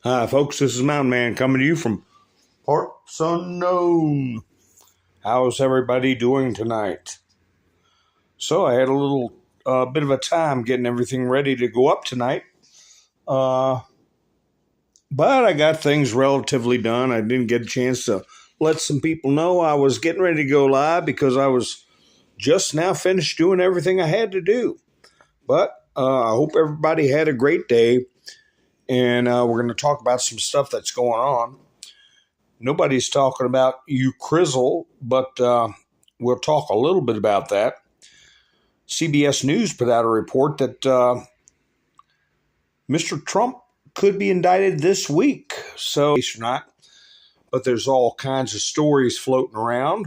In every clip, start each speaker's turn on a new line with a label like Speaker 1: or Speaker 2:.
Speaker 1: Hi, folks. This is Mountain Man coming to you from parts unknown. How's everybody doing tonight? So I had a little bit of a time getting everything ready to go up tonight. But I got things relatively done. I didn't get a chance to let some people know I was getting ready to go live because I was just now finished doing everything I had to do. But I hope everybody had a great day. And we're going to talk about some stuff that's going on. Nobody's talking about you, Crizzle, but we'll talk a little bit about that. CBS News put out a report that Mr. Trump could be indicted this week. So, or not, but there's all kinds of stories floating around.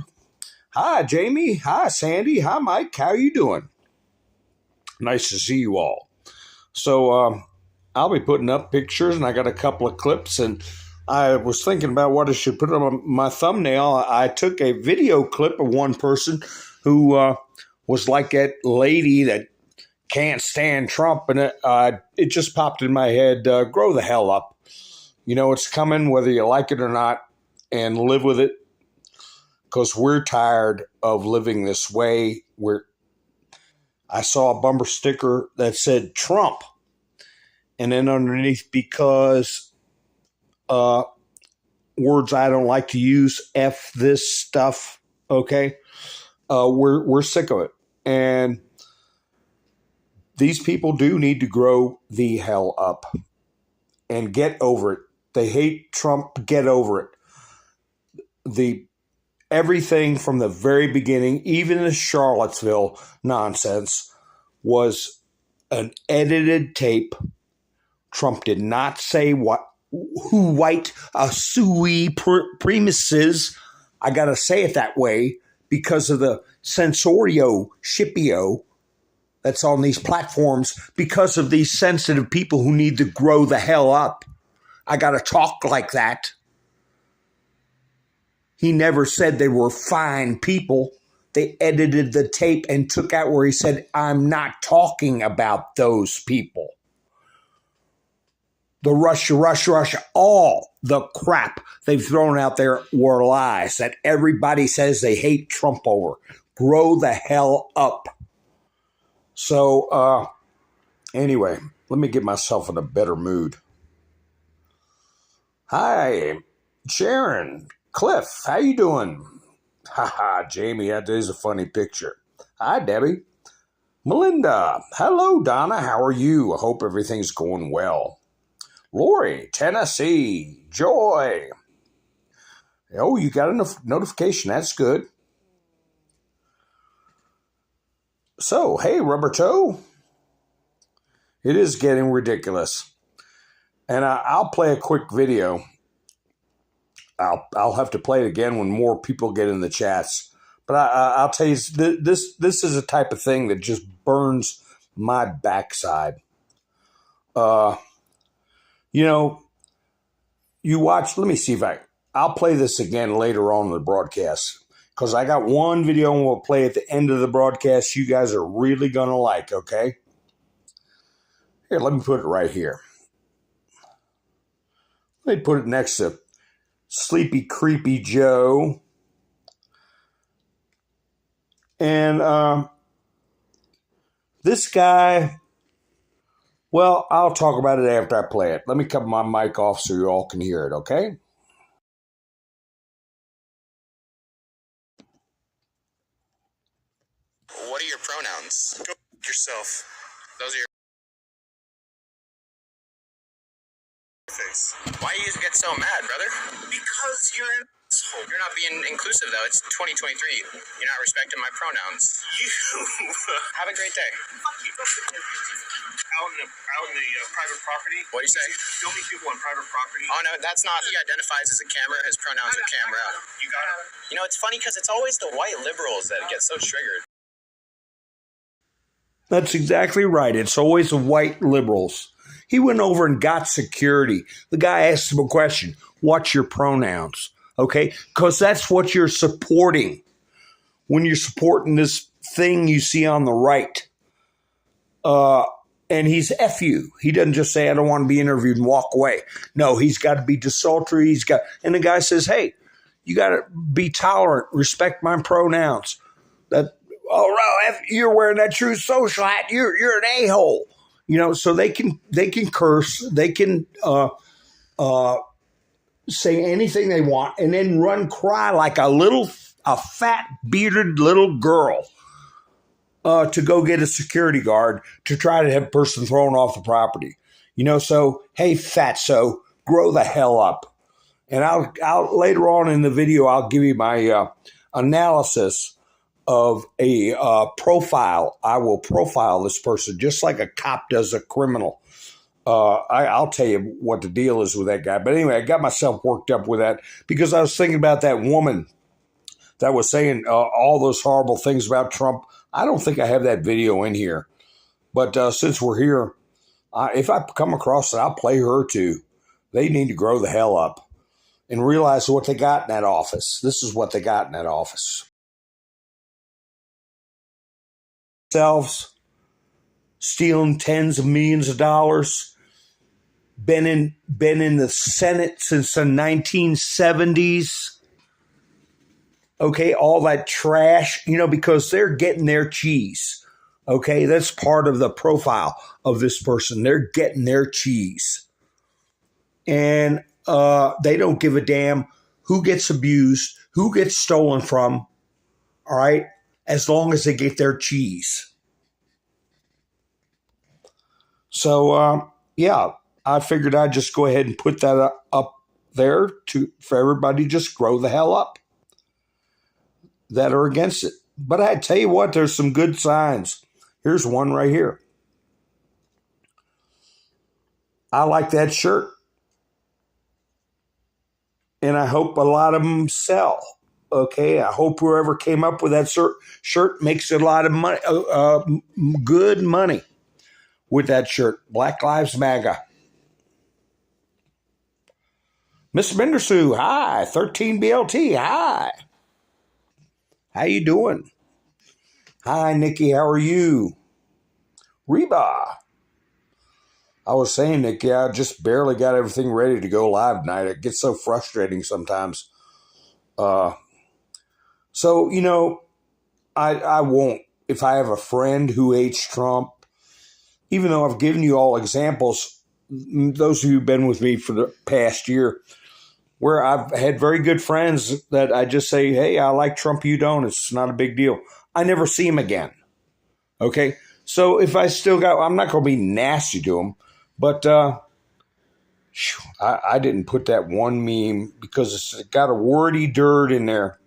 Speaker 1: Hi, Jamie. Hi, Sandy. Hi, Mike. How you doing? Nice to see you all. So, I'll be putting up pictures, and I got a couple of clips, and I was thinking about what I should put on my thumbnail. I took a video clip of one person who was like that lady that can't stand Trump, and it just popped in my head, grow the hell up. You know, it's coming whether you like it or not, and live with it, because we're tired of living this way. I saw a bumper sticker that said Trump, and then underneath, because words I don't like to use, F this stuff, okay? We're sick of it. And these people do need to grow the hell up and get over it. They hate Trump, get over it. Everything from the very beginning, even the Charlottesville nonsense, was an edited tape. Trump did not say who white sui premises. I got to say it that way because of the censorio shipio that's on these platforms, because of these sensitive people who need to grow the hell up. I got to talk like that. He never said they were fine people. They edited the tape and took out where he said, I'm not talking about those people. The Russia, all the crap they've thrown out there were lies that everybody says they hate Trump over. Grow the hell up. So, anyway, let me get myself in a better mood. Hi, Sharon, Cliff, how you doing? Haha, Jamie, that is a funny picture. Hi, Debbie. Melinda, hello, Donna, how are you? I hope everything's going well. Lori, Tennessee, Joy. Oh, you got a notification. That's good. So, hey, Rubber Toe. It is getting ridiculous. And I'll play a quick video. I'll have to play it again when more people get in the chats. But I'll tell you, this is a type of thing that just burns my backside. You know, you watch, let me see if I'll play this again later on in the broadcast, because I got one video and we'll play at the end of the broadcast you guys are really going to like, okay? Here, let me put it right here. Let me put it next to Sleepy Creepy Joe. And this guy... Well, I'll talk about it after I play it. Let me cut my mic off so you all can hear it, okay?
Speaker 2: What are your pronouns? Go yourself. Those are your face. Why do you get so mad, brother? Because you're an asshole. You're not being inclusive, though. It's 2023. You're not respecting my pronouns. You. Have a great day. Fuck you. Out in the private property. What do you say? Filming people on private property. Oh, no, that's not. He identifies as a camera. His pronouns are camera. You got it. You know, it's funny because it's always the white liberals that get so triggered.
Speaker 1: That's exactly right. It's always the white liberals. He went over and got security. The guy asked him a question. What's your pronouns? Okay? Because that's what you're supporting when you're supporting this thing you see on the right. And he's F you. He doesn't just say, I don't want to be interviewed and walk away. No, he's got to be desultory. And the guy says, hey, you got to be tolerant. Respect my pronouns. You're wearing that True Social hat. You're an a-hole. So they can curse. They can say anything they want and then cry like a fat bearded little girl to go get a security guard to try to have a person thrown off the property. So, hey, fatso, grow the hell up. And I'll later on in the video, I'll give you my analysis of a profile. I will profile this person just like a cop does a criminal. I'll tell you what the deal is with that guy. But anyway, I got myself worked up with that because I was thinking about that woman that was saying all those horrible things about Trump. I don't think I have that video in here. But since we're here, if I come across it, I'll play her too. They need to grow the hell up and realize what they got in that office. This is what they got in that office. Themselves stealing tens of millions of dollars. Been in the Senate since the 1970s. Okay, all that trash, because they're getting their cheese. Okay, that's part of the profile of this person. They're getting their cheese. And they don't give a damn who gets abused, who gets stolen from, all right, as long as they get their cheese. So, I figured I'd just go ahead and put that up there for everybody to just grow the hell up that are against it. But I tell you what, there's some good signs. Here's one right here. I like that shirt. And I hope a lot of them sell. Okay, I hope whoever came up with that shirt makes a lot of money, good money with that shirt. Black Lives MAGA. Miss Bendersue, hi. 13BLT, hi. How you doing? Hi, Nikki, how are you? Reba. I was saying, Nikki, I just barely got everything ready to go live tonight. It gets so frustrating sometimes. I won't. If I have a friend who hates Trump, even though I've given you all examples, those of you who've been with me for the past year, where I've had very good friends that I just say, hey, I like Trump, you don't. It's not a big deal. I never see him again. Okay? So if I I'm not going to be nasty to him, but I didn't put that one meme because it's got a wordy dirt in there.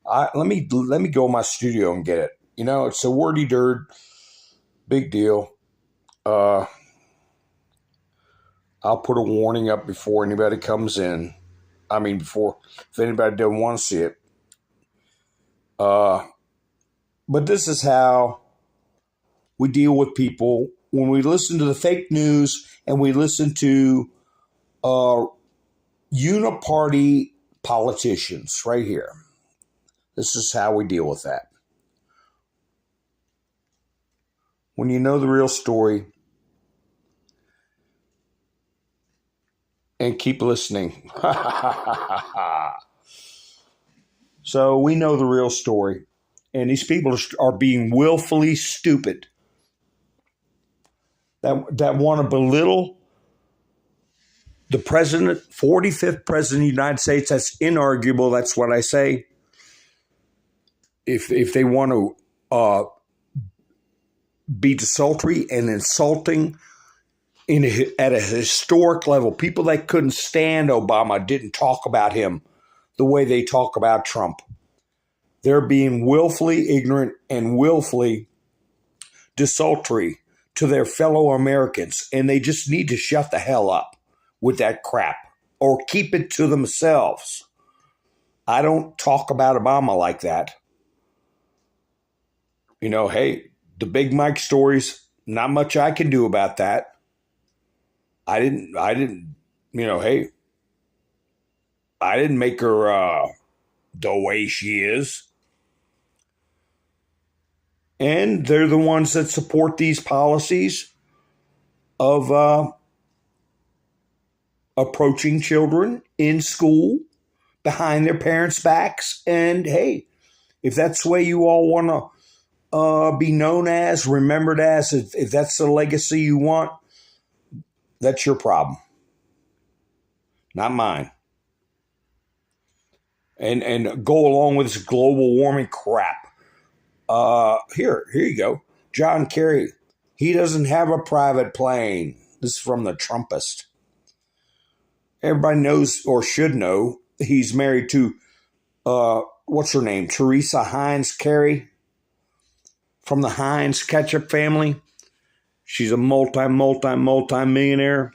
Speaker 1: Let me go in my studio and get it. It's a wordy dirt. Big deal. I'll put a warning up before anybody comes in. If anybody doesn't want to see it. But this is how we deal with people when we listen to the fake news and we listen to uniparty politicians right here. This is how we deal with that. When you know the real story, and keep listening. So we know the real story. And these people are being willfully stupid. That want to belittle the president, 45th president of the United States. That's inarguable. That's what I say. If they want to be desultory and insulting at a historic level, people that couldn't stand Obama didn't talk about him the way they talk about Trump. They're being willfully ignorant and willfully desultory to their fellow Americans, and they just need to shut the hell up with that crap or keep it to themselves. I don't talk about Obama like that. Hey, the Big Mike stories, not much I can do about that. I didn't, hey, I didn't make her the way she is. And they're the ones that support these policies. of approaching children in school behind their parents' backs. And hey, if that's the way you all want to be known as, remembered as, if that's the legacy you want, that's your problem, not mine. And go along with this global warming crap. Here you go. John Kerry, he doesn't have a private plane. This is from the Trumpist. Everybody knows or should know he's married to, what's her name? Teresa Heinz Kerry from the Heinz ketchup family. She's a multi-millionaire.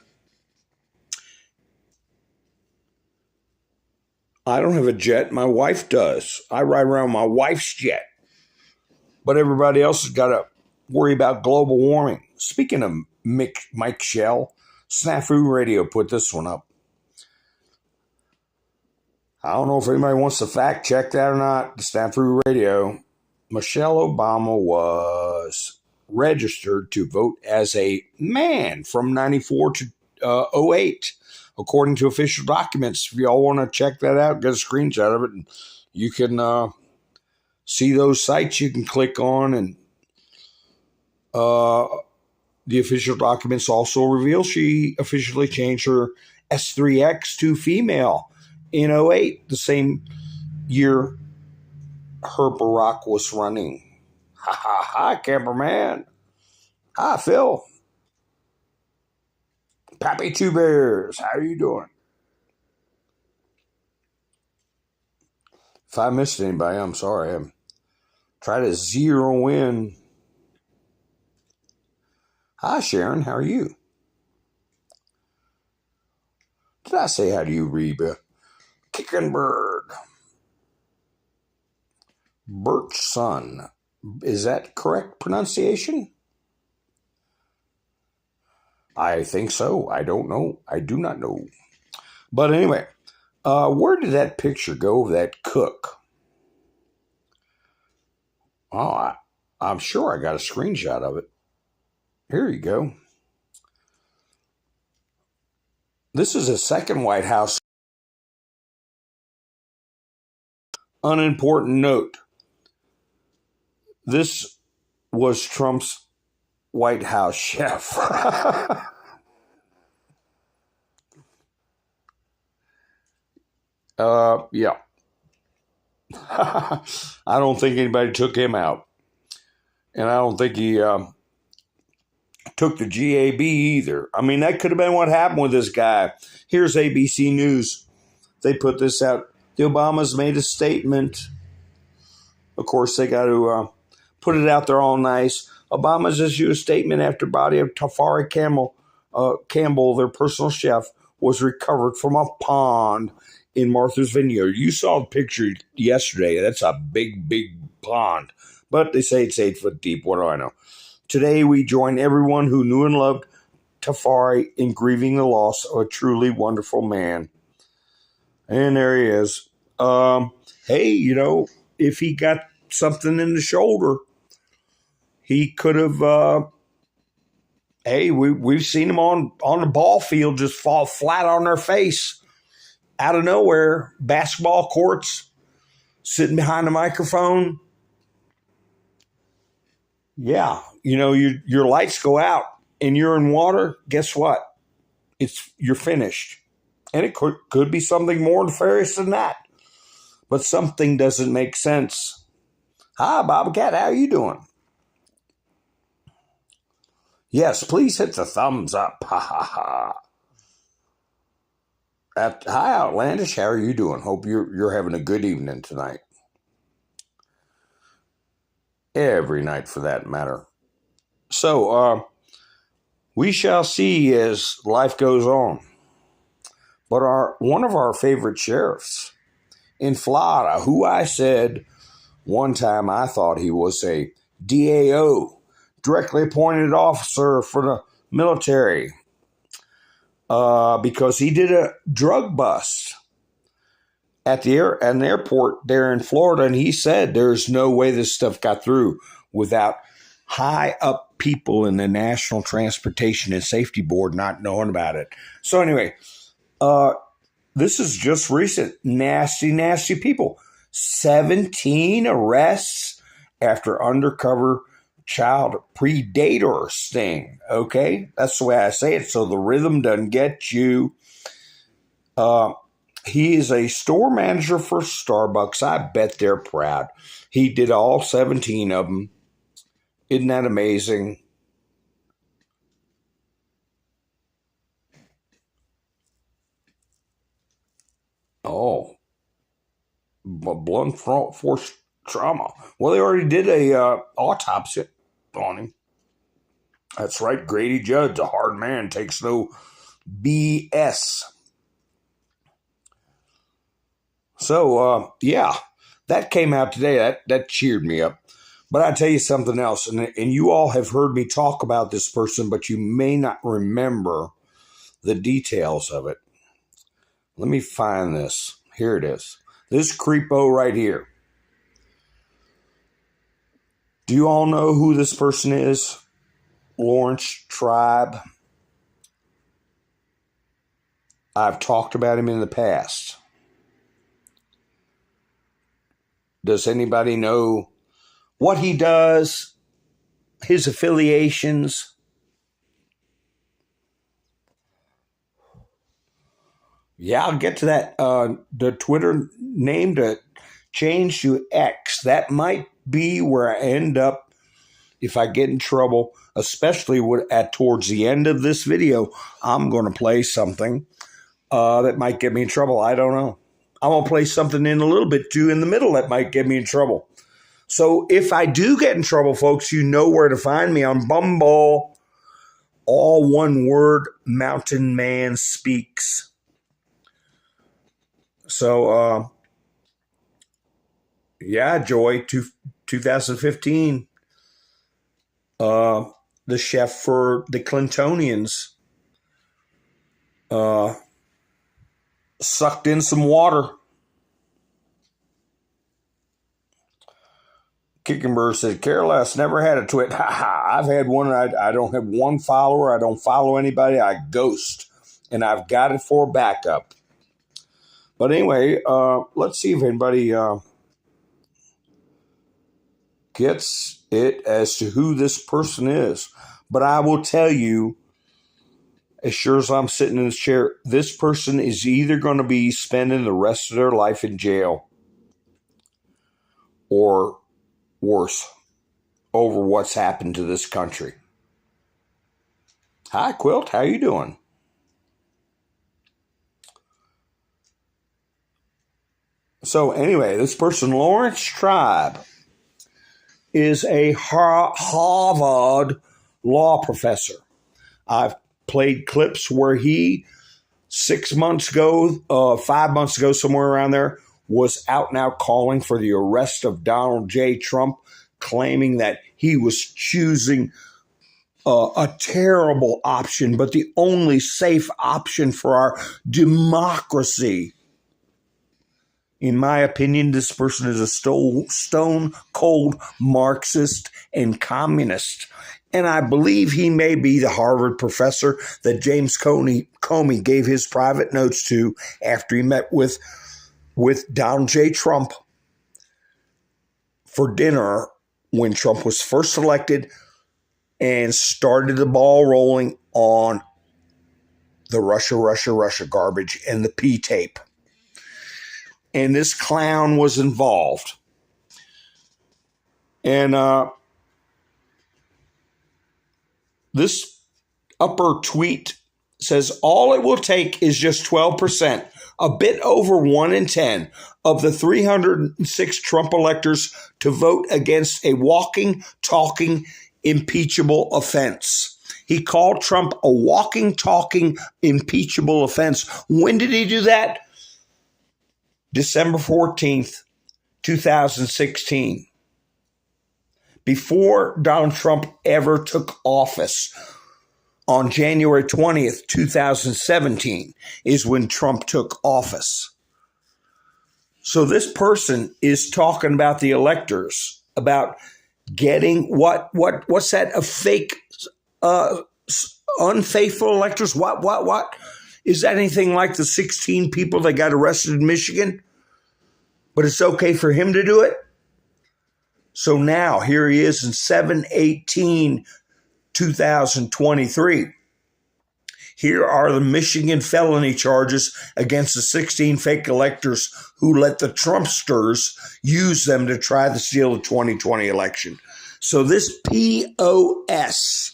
Speaker 1: I don't have a jet. My wife does. I ride around my wife's jet. But everybody else has got to worry about global warming. Speaking of Mike Shell, Snafu Radio put this one up. I don't know if anybody wants to fact check that or not. Snafu Radio. Michelle Obama was registered to vote as a man from 94 to 08, according to official documents. If y'all want to check that out, get a screenshot of it, and you can see those sites you can click on. And the official documents also reveal she officially changed her S3X to female in 08, the same year her Barack was running. Ha ha ha, cameraman. Hi, Phil. Pappy Two Bears, how are you doing? If I missed anybody, I'm sorry. I'm trying to zero in. Hi, Sharon, how are you? Did I say hi to you, Reba? Kicking Bird. Birch Sun. Is that correct pronunciation? I think so. I don't know. I do not know. But anyway, where did that picture go of that cook? Oh, I'm sure I got a screenshot of it. Here you go. This is a second White House. Unimportant note. This was Trump's White House chef. Yeah. I don't think anybody took him out. And I don't think he took the GAB either. I mean, that could have been what happened with this guy. Here's ABC News. They put this out. The Obamas made a statement. Of course, they got to put it out there all nice. Obama's issued a statement after body of Tafari Campbell, their personal chef, was recovered from a pond in Martha's Vineyard. You saw the picture yesterday. That's a big, big pond. But they say it's 8 foot deep. What do I know? Today, we join everyone who knew and loved Tafari in grieving the loss of a truly wonderful man. And there he is. Hey, you know, if he got something in the shoulder, he could have, hey, we've seen him on the ball field just fall flat on their face out of nowhere. Basketball courts, sitting behind a microphone. Yeah, you know, your lights go out and you're in water. Guess what? You're finished. And it could be something more nefarious than that. But something doesn't make sense. Hi, Bobcat. How you doing? Yes, please hit the thumbs up. Ha ha ha. Hi, Outlandish. How are you doing? Hope you're having a good evening tonight. Every night, for that matter. So, we shall see as life goes on. But one of our favorite sheriffs in Florida, who I said one time I thought he was a DAO, directly appointed officer for the military, because he did a drug bust at an airport there in Florida, and he said there's no way this stuff got through without high up people in the National Transportation and Safety Board not knowing about it. So anyway, this is just recent. Nasty, nasty people. 17 arrests after undercover child predator sting. Okay? That's the way I say it, so the rhythm doesn't get you. He is a store manager for Starbucks. I bet they're proud. He did all 17 of them. Isn't that amazing? Oh, blunt force trauma. Well, they already did a autopsy on him. That's right, Grady Judd's a hard man, takes no BS. So, yeah, that came out today. That cheered me up. But I tell you something else, and you all have heard me talk about this person, but you may not remember the details of it. Let me find this. Here it is. This creepo right here. Do you all know who this person is? Lawrence Tribe. I've talked about him in the past. Does anybody know what he does? His affiliations? Yeah, I'll get to that. The Twitter name to change to X. That might be where I end up if I get in trouble, especially towards the end of this video. I'm going to play something that might get me in trouble. I don't know. I'm going to play something in a little bit too in the middle that might get me in trouble. So if I do get in trouble, folks, you know where to find me on Bumble. All one word, Mountain Man Speaks. So, yeah, Joy, 2015. The chef for the Clintonians sucked in some water. Kickenberg said, Careless, never had a twit. Ha ha, I've had one. I don't have one follower. I don't follow anybody. I ghost. And I've got it for backup. But anyway, let's see if anybody gets it as to who this person is. But I will tell you, as sure as I'm sitting in this chair, this person is either going to be spending the rest of their life in jail or worse over what's happened to this country. Hi, Quilt. How you doing? So anyway, this person, Lawrence Tribe, is a Harvard law professor. I've played clips where he 5 months ago, somewhere around there, was out and out calling for the arrest of Donald J. Trump, claiming that he was choosing a terrible option, but the only safe option for our democracy. In my opinion, this person is a stone cold Marxist and communist. And I believe he may be the Harvard professor that James Comey gave his private notes to after he met with Donald J. Trump for dinner when Trump was first elected and started the ball rolling on the Russia garbage and the P-tape. And this clown was involved. And this upper tweet says, all it will take is just 12%, a bit over 1 in 10 of the 306 Trump electors to vote against a walking, talking, impeachable offense. He called Trump a walking, talking, impeachable offense. When did he do that? December 14th, 2016. Before Donald Trump ever took office, on January 20th, 2017, is when Trump took office. So this person is talking about the electors, about getting what's that? A fake, unfaithful electors? What? Is that anything like the 16 people that got arrested in Michigan? But it's okay for him to do it? So now, here he is in 7/18/2023. Here are the Michigan felony charges against the 16 fake electors who let the Trumpsters use them to try to steal the 2020 election. So this POS,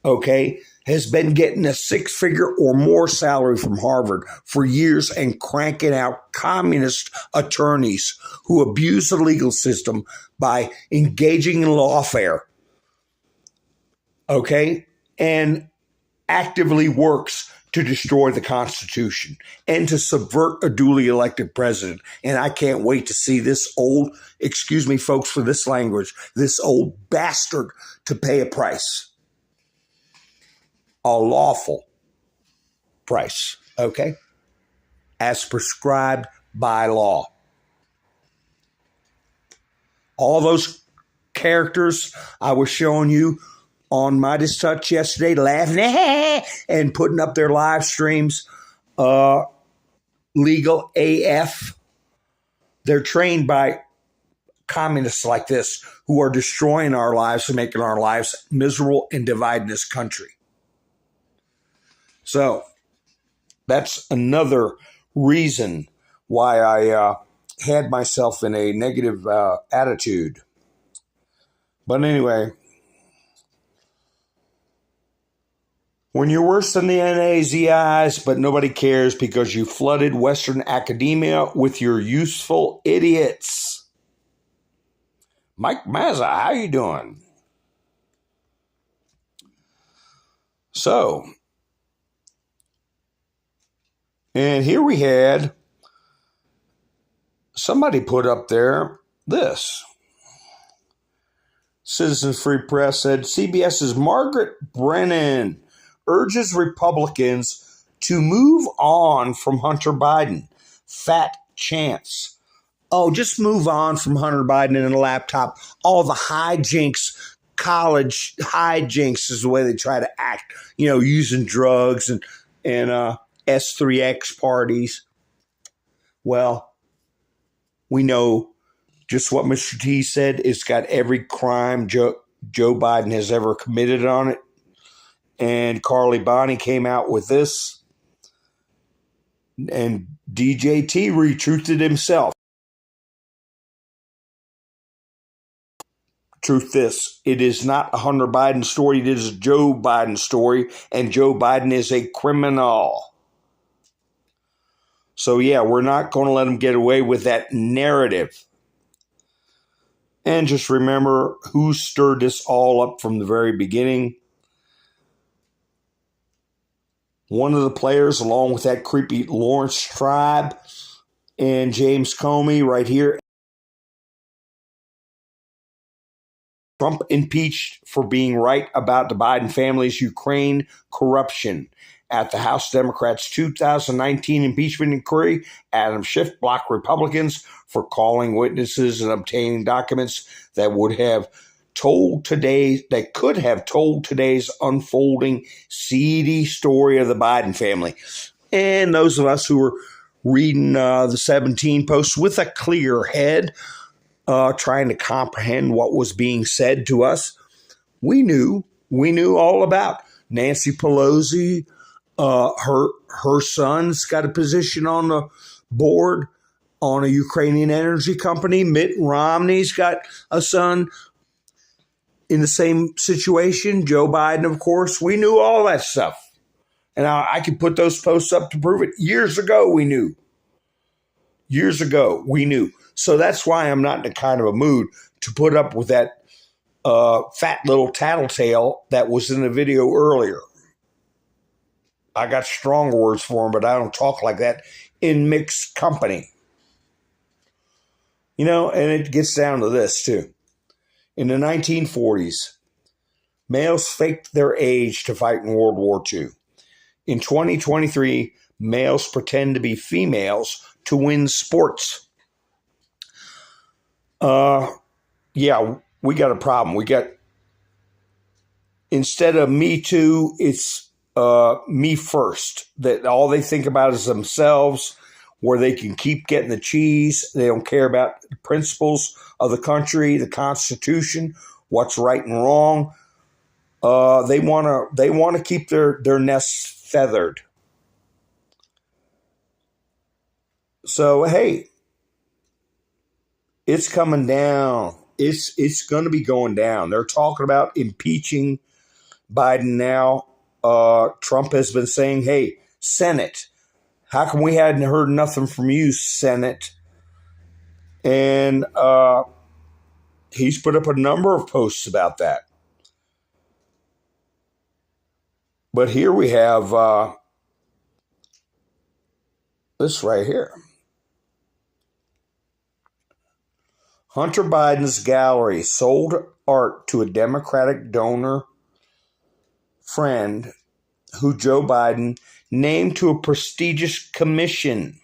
Speaker 1: okay, has been getting a six-figure or more salary from Harvard for years and cranking out communist attorneys who abuse the legal system by engaging in lawfare, okay, and actively works to destroy the Constitution and to subvert a duly elected president. And I can't wait to see this old, excuse me, folks, for this language, this old bastard to pay a price, a lawful price, okay, as prescribed by law. All those characters I was showing you on Midas Touch yesterday, laughing and putting up their live streams, legal AF. They're trained by communists like this who are destroying our lives and making our lives miserable and dividing this country. So that's another reason why I had myself in a negative attitude. But anyway, when you're worse than the NAZIs, but nobody cares because you flooded Western academia with your useful idiots. Mike Mazza, how you doing? So, and here we had somebody put up there this. Citizens Free Press said CBS's Margaret Brennan urges Republicans to move on from Hunter Biden. Fat chance. Oh, just move on from Hunter Biden and a laptop. All the hijinks, college hijinks is the way they try to act. You know, using drugs and S3X parties. Well, we know just what Mr. T said. It's got every crime Joe Biden has ever committed on it. And Carly Bonnie came out with this. And DJT retruthed himself. Truth this, it is not a Hunter Biden story. It is a Joe Biden story. And Joe Biden is a criminal. So yeah, we're not going to let him get away with that narrative. And just remember who stirred this all up from the very beginning. One of the players, along with that creepy Lawrence Tribe and James Comey right here. Trump impeached for being right about the Biden family's Ukraine corruption. At the House Democrats' 2019 impeachment inquiry, Adam Schiff blocked Republicans for calling witnesses and obtaining documents that could have told today's unfolding seedy story of the Biden family. And those of us who were reading the 17 posts with a clear head, trying to comprehend what was being said to us, we knew all about Nancy Pelosi. Her son's got a position on the board on a Ukrainian energy company. Mitt Romney's got a son in the same situation. Joe Biden, of course. We knew all that stuff. And I could put those posts up to prove it. Years ago, we knew. So that's why I'm not in a kind of a mood to put up with that fat little tattletale that was in the video earlier. I got stronger words for him, but I don't talk like that in mixed company. You know, and it gets down to this, too. In the 1940s, males faked their age to fight in World War II. In 2023, males pretend to be females to win sports. Yeah, we got a problem. Instead of me too, it's me first. That all they think about is themselves, where they can keep getting the cheese. They don't care about the principles of the country, the Constitution, what's right and wrong. They want to keep their nests feathered. So hey, it's coming down. It's going to be going down. They're talking about impeaching Biden now. Trump has been saying, hey, Senate, how come we hadn't heard nothing from you, Senate? And he's put up a number of posts about that. But here we have this right here. Hunter Biden's gallery sold art to a Democratic donor friend who Joe Biden named to a prestigious commission.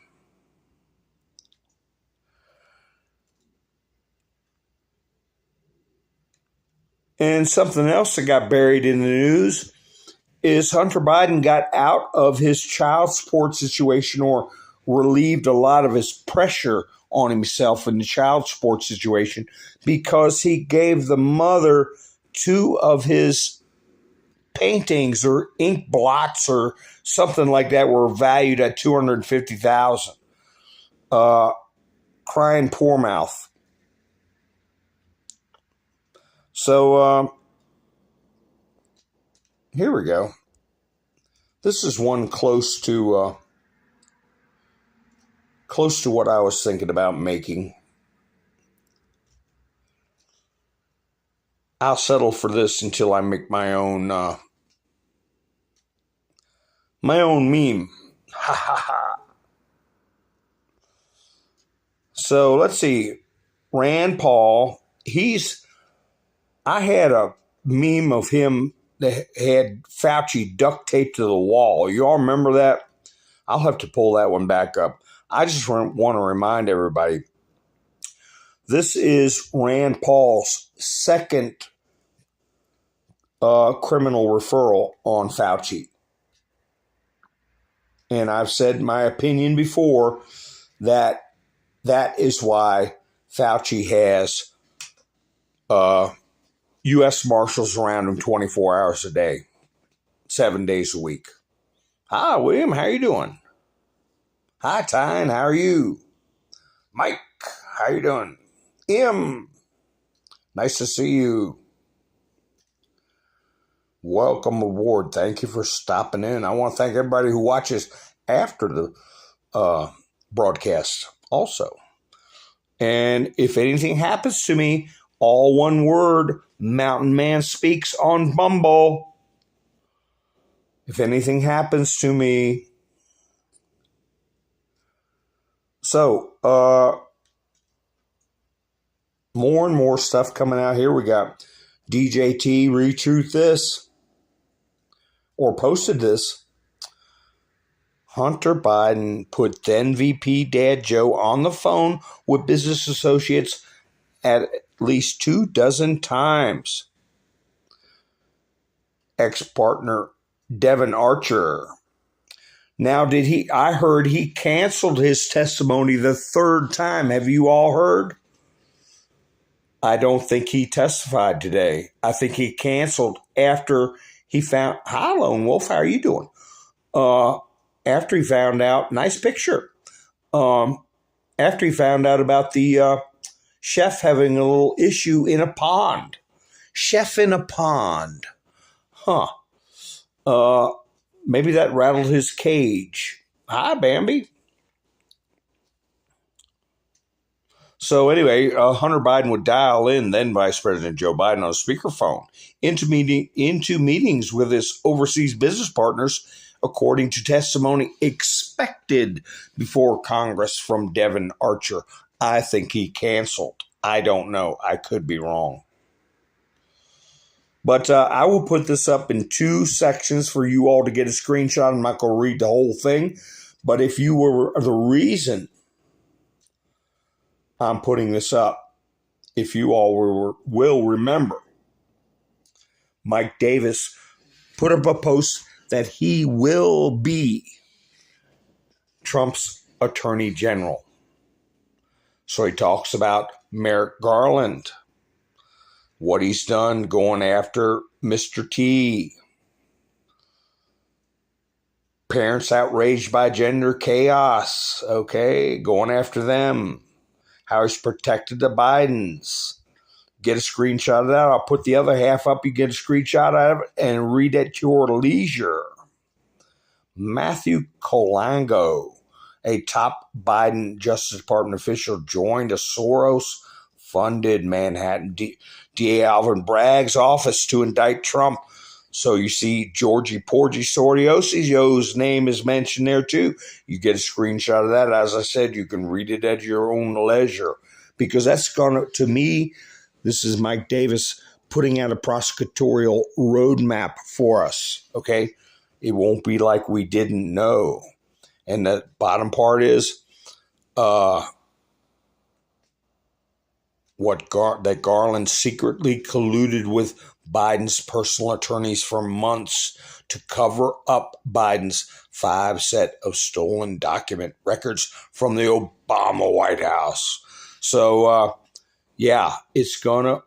Speaker 1: And something else that got buried in the news is Hunter Biden got out of his child support situation, or relieved a lot of his pressure on himself in the child support situation, because he gave the mother 2 of his paintings or ink blots or something like that were valued at $250,000. Crying poor mouth. So here we go. This is one close to what I was thinking about making. I'll settle for this until I make my own meme. Ha ha ha. So let's see. Rand Paul. I had a meme of him that had Fauci duct taped to the wall. You all remember that? I'll have to pull that one back up. I just want to remind everybody, this is Rand Paul's second criminal referral on Fauci. And I've said my opinion before that is why Fauci has U.S. Marshals around him 24 hours a day, 7 days a week. Hi, William. How you doing? Hi, Tyne. How are you? Mike, how you doing? M, nice to see you. Welcome aboard. Thank you for stopping in. I want to thank everybody who watches after the broadcast also. And if anything happens to me, all one word, Mountain Man Speaks on Bumble. If anything happens to me. So, more and more stuff coming out here. We got DJT retweet this, or posted this. Hunter Biden put then VP Dad Joe on the phone with business associates at least 24 times. Ex-partner Devin Archer. Now, I heard he canceled his testimony the 3rd time. Have you all heard? I don't think he testified today. I think he canceled after he found, hi, Lone Wolf, how are you doing? After he found out, nice picture. After he found out about the chef having a little issue in a pond. Chef in a pond. Huh. Maybe that rattled his cage. Hi, Bambi. So anyway, Hunter Biden would dial in then Vice President Joe Biden on a speakerphone into meetings with his overseas business partners, according to testimony expected before Congress from Devin Archer. I think he canceled. I don't know. I could be wrong. But I will put this up in 2 sections for you all to get a screenshot. I'm not going to read the whole thing. But if you were the reason I'm putting this up, if you all will remember, Mike Davis put up a post that he will be Trump's attorney general. So he talks about Merrick Garland, what he's done going after Mr. T, parents outraged by gender chaos, okay, going after them, how he's protected the Bidens. Get a screenshot of that. I'll put the other half up. You get a screenshot of it and read at your leisure. Matthew Colango, a top Biden Justice Department official, joined a Soros-funded Manhattan DA Alvin Bragg's office to indict Trump. So you see Georgie Porgy Sorriosio's name is mentioned there too. You get a screenshot of that. As I said, you can read it at your own leisure, because that's going to me, this is Mike Davis putting out a prosecutorial roadmap for us, okay? It won't be like we didn't know. And the bottom part is that Garland secretly colluded with Biden's personal attorneys for months to cover up Biden's 5 set of stolen document records from the Obama White House. So, yeah,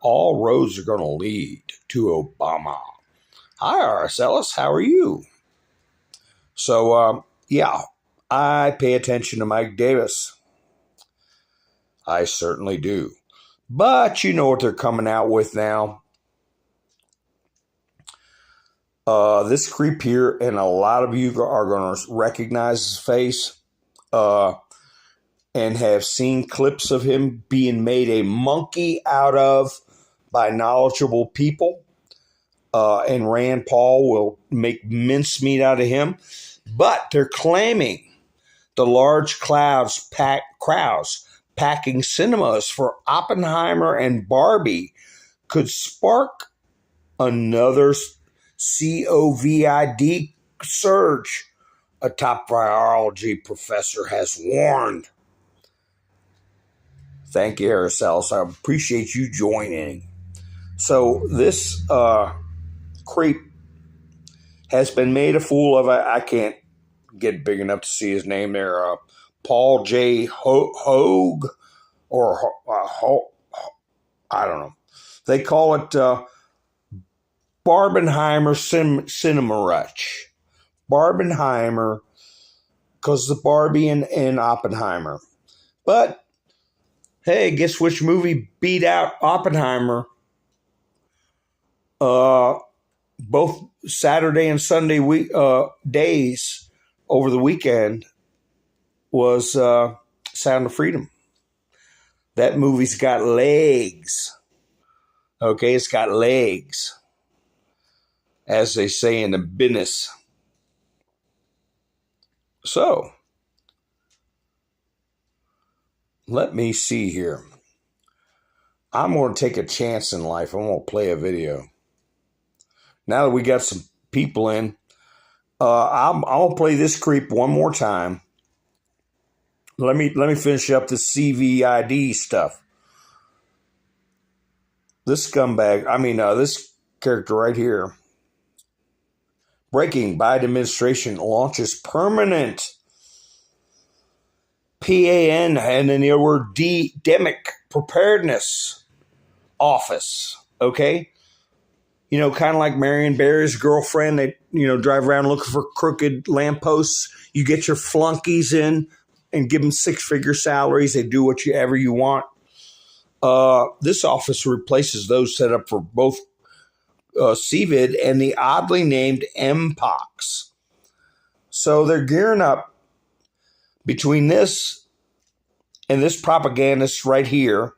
Speaker 1: all roads are gonna lead to Obama. Hi, Araceli, how are you? So, yeah, I pay attention to Mike Davis. I certainly do. But you know what they're coming out with now. This creep here, and a lot of you are going to recognize his face and have seen clips of him being made a monkey out of by knowledgeable people. And Rand Paul will make mincemeat out of him. But they're claiming the large crowds packing cinemas for Oppenheimer and Barbie could spark another COVID surge, a top virology professor has warned. Thank you, Araceli. I appreciate you joining. So this creep has been made a fool of. I can't get big enough to see his name there. Paul J. Hogue, or I don't know. They call it Barbenheimer Cinema. Barbenheimer, because the Barbie and Oppenheimer. But hey, guess which movie beat out Oppenheimer? Both Saturday and Sunday days over the weekend was Sound of Freedom. That movie's got legs. Okay, it's got legs, as they say in the business. So, let me see here. I'm going to take a chance in life. I'm going to play a video. Now that we got some people in, I'll play this creep one more time. Let me finish up the CVID stuff. This scumbag, this character right here. Breaking: Biden administration launches permanent PAN and then the word demic preparedness office. Okay. You know, kind of like Marion Barry's girlfriend. They, drive around looking for crooked lampposts. You get your flunkies in and give them 6-figure salaries. They do whatever you want. This office replaces those set up for both CVID and the oddly named Mpox. So they're gearing up between this and this propagandist right here.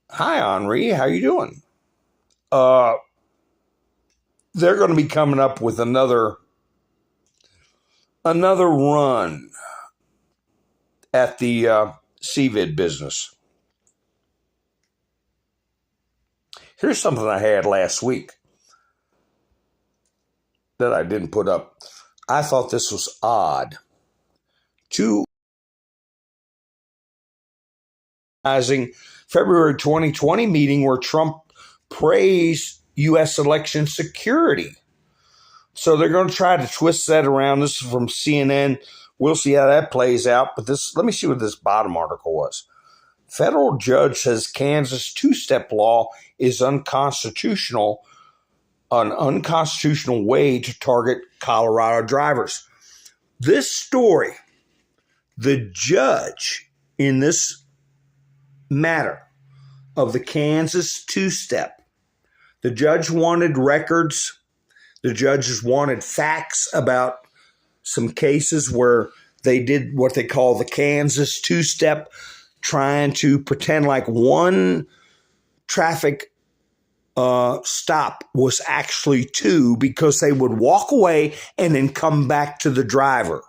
Speaker 1: Hi, Henri. How you doing? They're going to be coming up with another run at the CVID business. Here's something I had last week that I didn't put up. I thought this was odd. Two February 2020 meeting where Trump praised U.S. election security. So they're going to try to twist that around. This is from CNN. We'll see how that plays out. But let me see what this bottom article was. Federal judge says Kansas two-step law is unconstitutional, an unconstitutional way to target Colorado drivers. This story, the judge in this matter of the Kansas two-step, the judge wanted records. The judges wanted facts about some cases where they did what they call the Kansas two-step, trying to pretend like one traffic stop was actually two because they would walk away and then come back to the driver.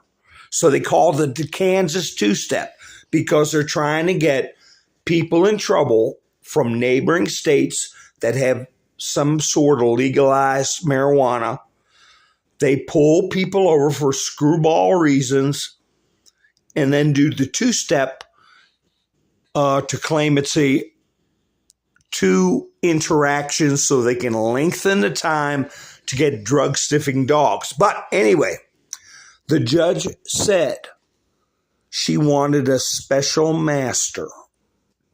Speaker 1: So they called it the Kansas two-step because they're trying to get people in trouble from neighboring states that have some sort of legalized marijuana. They pull people over for screwball reasons and then do the two-step to claim it's a two interactions so they can lengthen the time to get drug-sniffing dogs. But anyway, the judge said she wanted a special master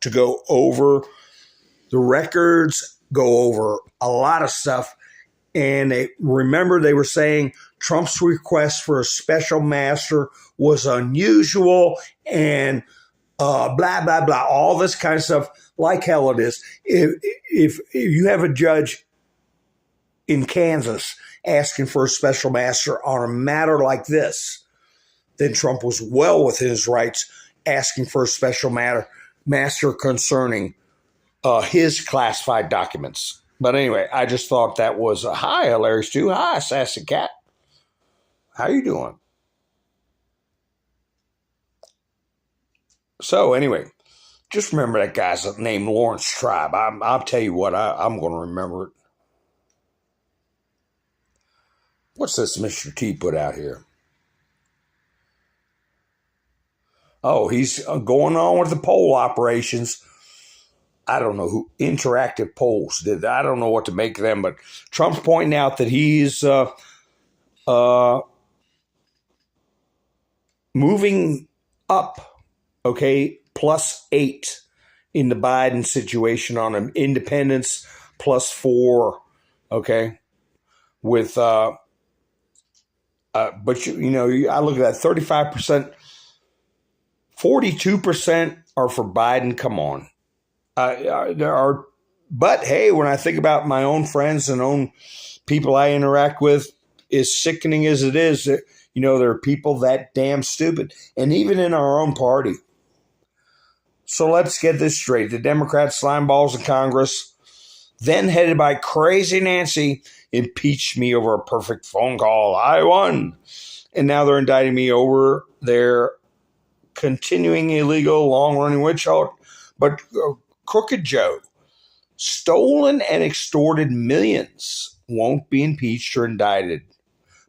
Speaker 1: to go over the records, go over a lot of stuff. And they were saying Trump's request for a special master was unusual and blah, blah, blah, all this kind of stuff, like hell it is. If you have a judge in Kansas asking for a special master on a matter like this, then Trump was well within his rights asking for a special master concerning his classified documents. But anyway, I just thought that was hi, hilarious too. Hi, Sassy Cat. How you doing? So anyway, just remember that guy's named Lawrence Tribe. I'll tell you what, I'm going to remember it. What's this Mr. T put out here? Oh, he's going on with the poll operations. I don't know who Interactive Polls did. I don't know what to make of them, but Trump's pointing out that he's moving up, okay, +8 in the Biden situation on him. Independents +4, okay, with but I look at that 35%, 42% are for Biden. Come on. But hey, when I think about my own friends and own people I interact with, as sickening as it is, there are people that damn stupid, and even in our own party. So let's get this straight. The Democrats, slime balls in Congress, then headed by Crazy Nancy, impeached me over a perfect phone call. I won. And now they're indicting me over their continuing illegal long-running witch hunt. But Crooked Joe, stolen and extorted millions, won't be impeached or indicted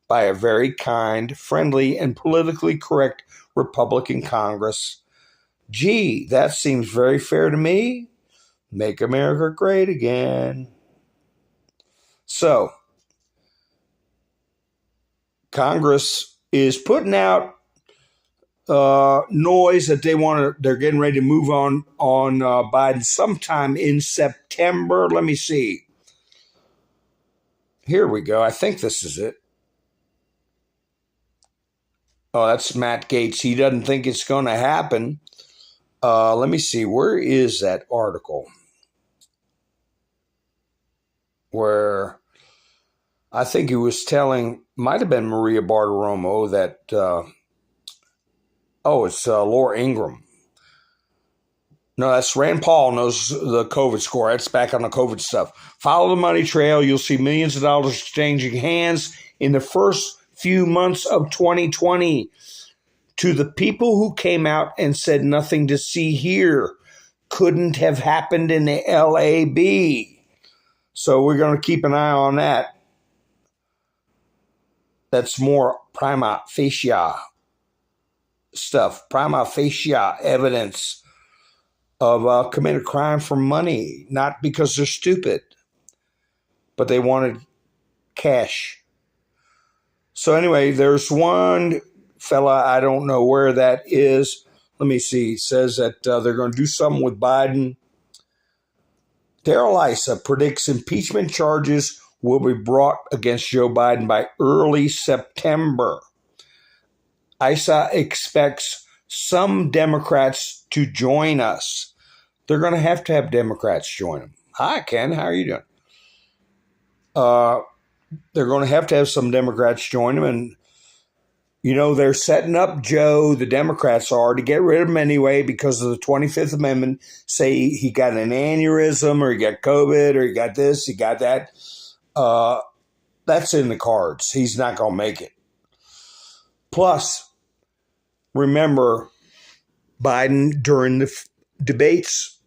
Speaker 1: by a very kind, friendly, and politically correct Republican Congress. Gee, that seems very fair to me. Make America great again. So, Congress is putting out noise that they're getting ready to move on Biden sometime in September. Let me see. Here we go. I think this is it. Oh, that's Matt Gaetz. He doesn't think it's going to happen. Let me see. Where is that article? Where I think he was telling, might have been Maria Bartiromo, that it's Laura Ingraham. No, that's Rand Paul knows the COVID score. That's back on the COVID stuff. Follow the money trail. You'll see millions of dollars exchanging hands in the first few months of 2020. To the people who came out and said nothing to see here, couldn't have happened in the LAB. So we're going to keep an eye on that. That's more prima facie stuff, prima facie evidence of committed crime for money, not because they're stupid, but they wanted cash. So anyway, there's one fella, I don't know where that is. Let me see. It says that they're going to do something with Biden. Darrell Issa predicts impeachment charges will be brought against Joe Biden by early September. Issa expects some Democrats to join us. They're going to have Democrats join them. Hi, Ken. How are you doing? They're going to have some Democrats join them. And, you know, they're setting up Joe, the Democrats are, to get rid of him anyway because of the 25th Amendment. Say he got an aneurysm or he got COVID or he got this, he got that. That's in the cards. He's not going to make it. Plus, remember, Biden during the debates,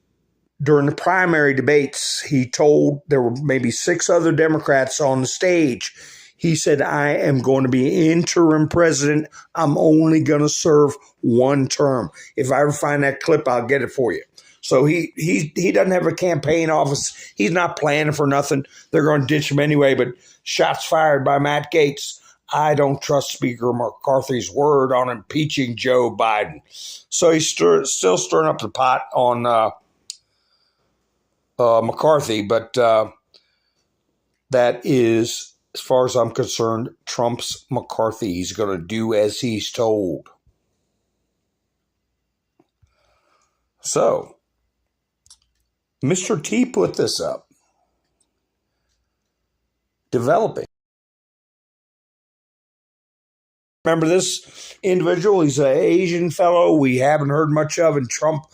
Speaker 1: during the primary debates, he told there were maybe 6 other Democrats on the stage. He said, I am going to be interim president. I'm only going to serve 1 term. If I ever find that clip, I'll get it for you. So he doesn't have a campaign office. He's not planning for nothing. They're going to ditch him anyway, but shots fired by Matt Gaetz. I don't trust Speaker McCarthy's word on impeaching Joe Biden. So he's still stirring up the pot on McCarthy, but that is, as far as I'm concerned, Trump's McCarthy. He's going to do as he's told. So, Mr. T put this up. Developing. Remember this individual? He's an Asian fellow we haven't heard much of, and Trump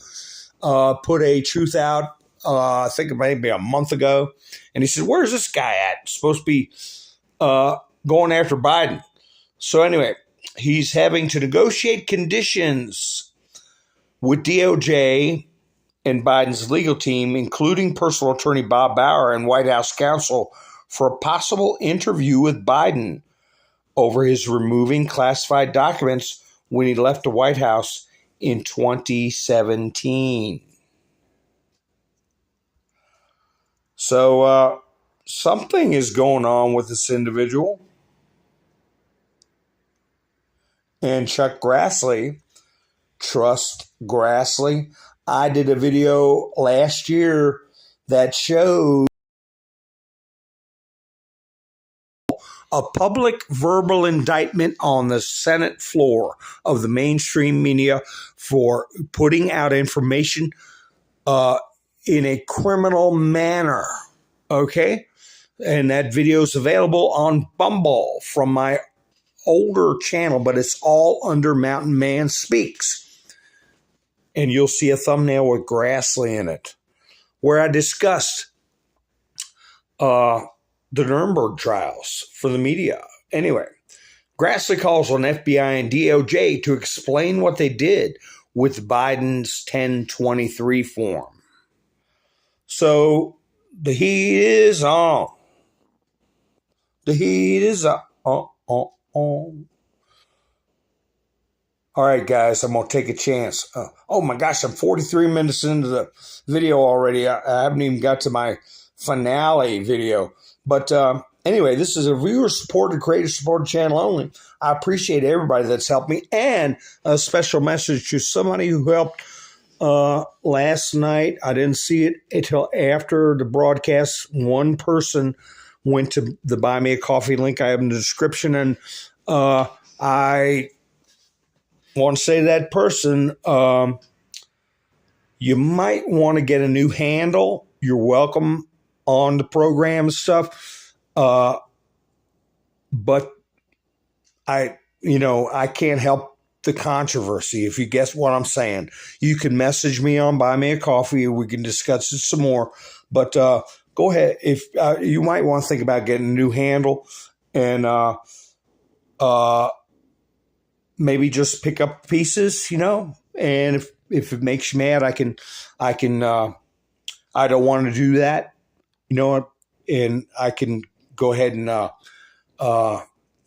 Speaker 1: put a truth out, I think it may be a month ago, and he said, where's this guy at? Supposed to be going after Biden. So anyway, he's having to negotiate conditions with DOJ and Biden's legal team, including personal attorney Bob Bauer and White House counsel, for a possible interview with Biden over his removing classified documents when he left the White House in 2017. So something is going on with this individual. And Chuck Grassley, trust Grassley. I did a video last year that showed a public verbal indictment on the Senate floor of the mainstream media for putting out information in a criminal manner. Okay? And that video is available on Bumble from my older channel, but it's all under Mountain Man Speaks. And you'll see a thumbnail with Grassley in it, where I discussed the Nuremberg trials for the media. Anyway, Grassley calls on FBI and DOJ to explain what they did with Biden's 1023 form. So the heat is on. The heat is on. All right, guys, I'm going to take a chance. Oh, my gosh, I'm 43 minutes into the video already. I haven't even got to my finale video. But anyway, this is a viewer-supported, creator-supported channel only. I appreciate everybody that's helped me. And a special message to somebody who helped last night. I didn't see it until after the broadcast. One person went to the Buy Me a Coffee link I have in the description. And I want to say to that person, you might want to get a new handle. You're welcome on the program and stuff. But I can't help the controversy. If you guess what I'm saying, you can message me on Buy Me a Coffee. We can discuss it some more, but go ahead. If you might want to think about getting a new handle and maybe just pick up pieces, and if it makes you mad, I don't want to do that. And I can go ahead and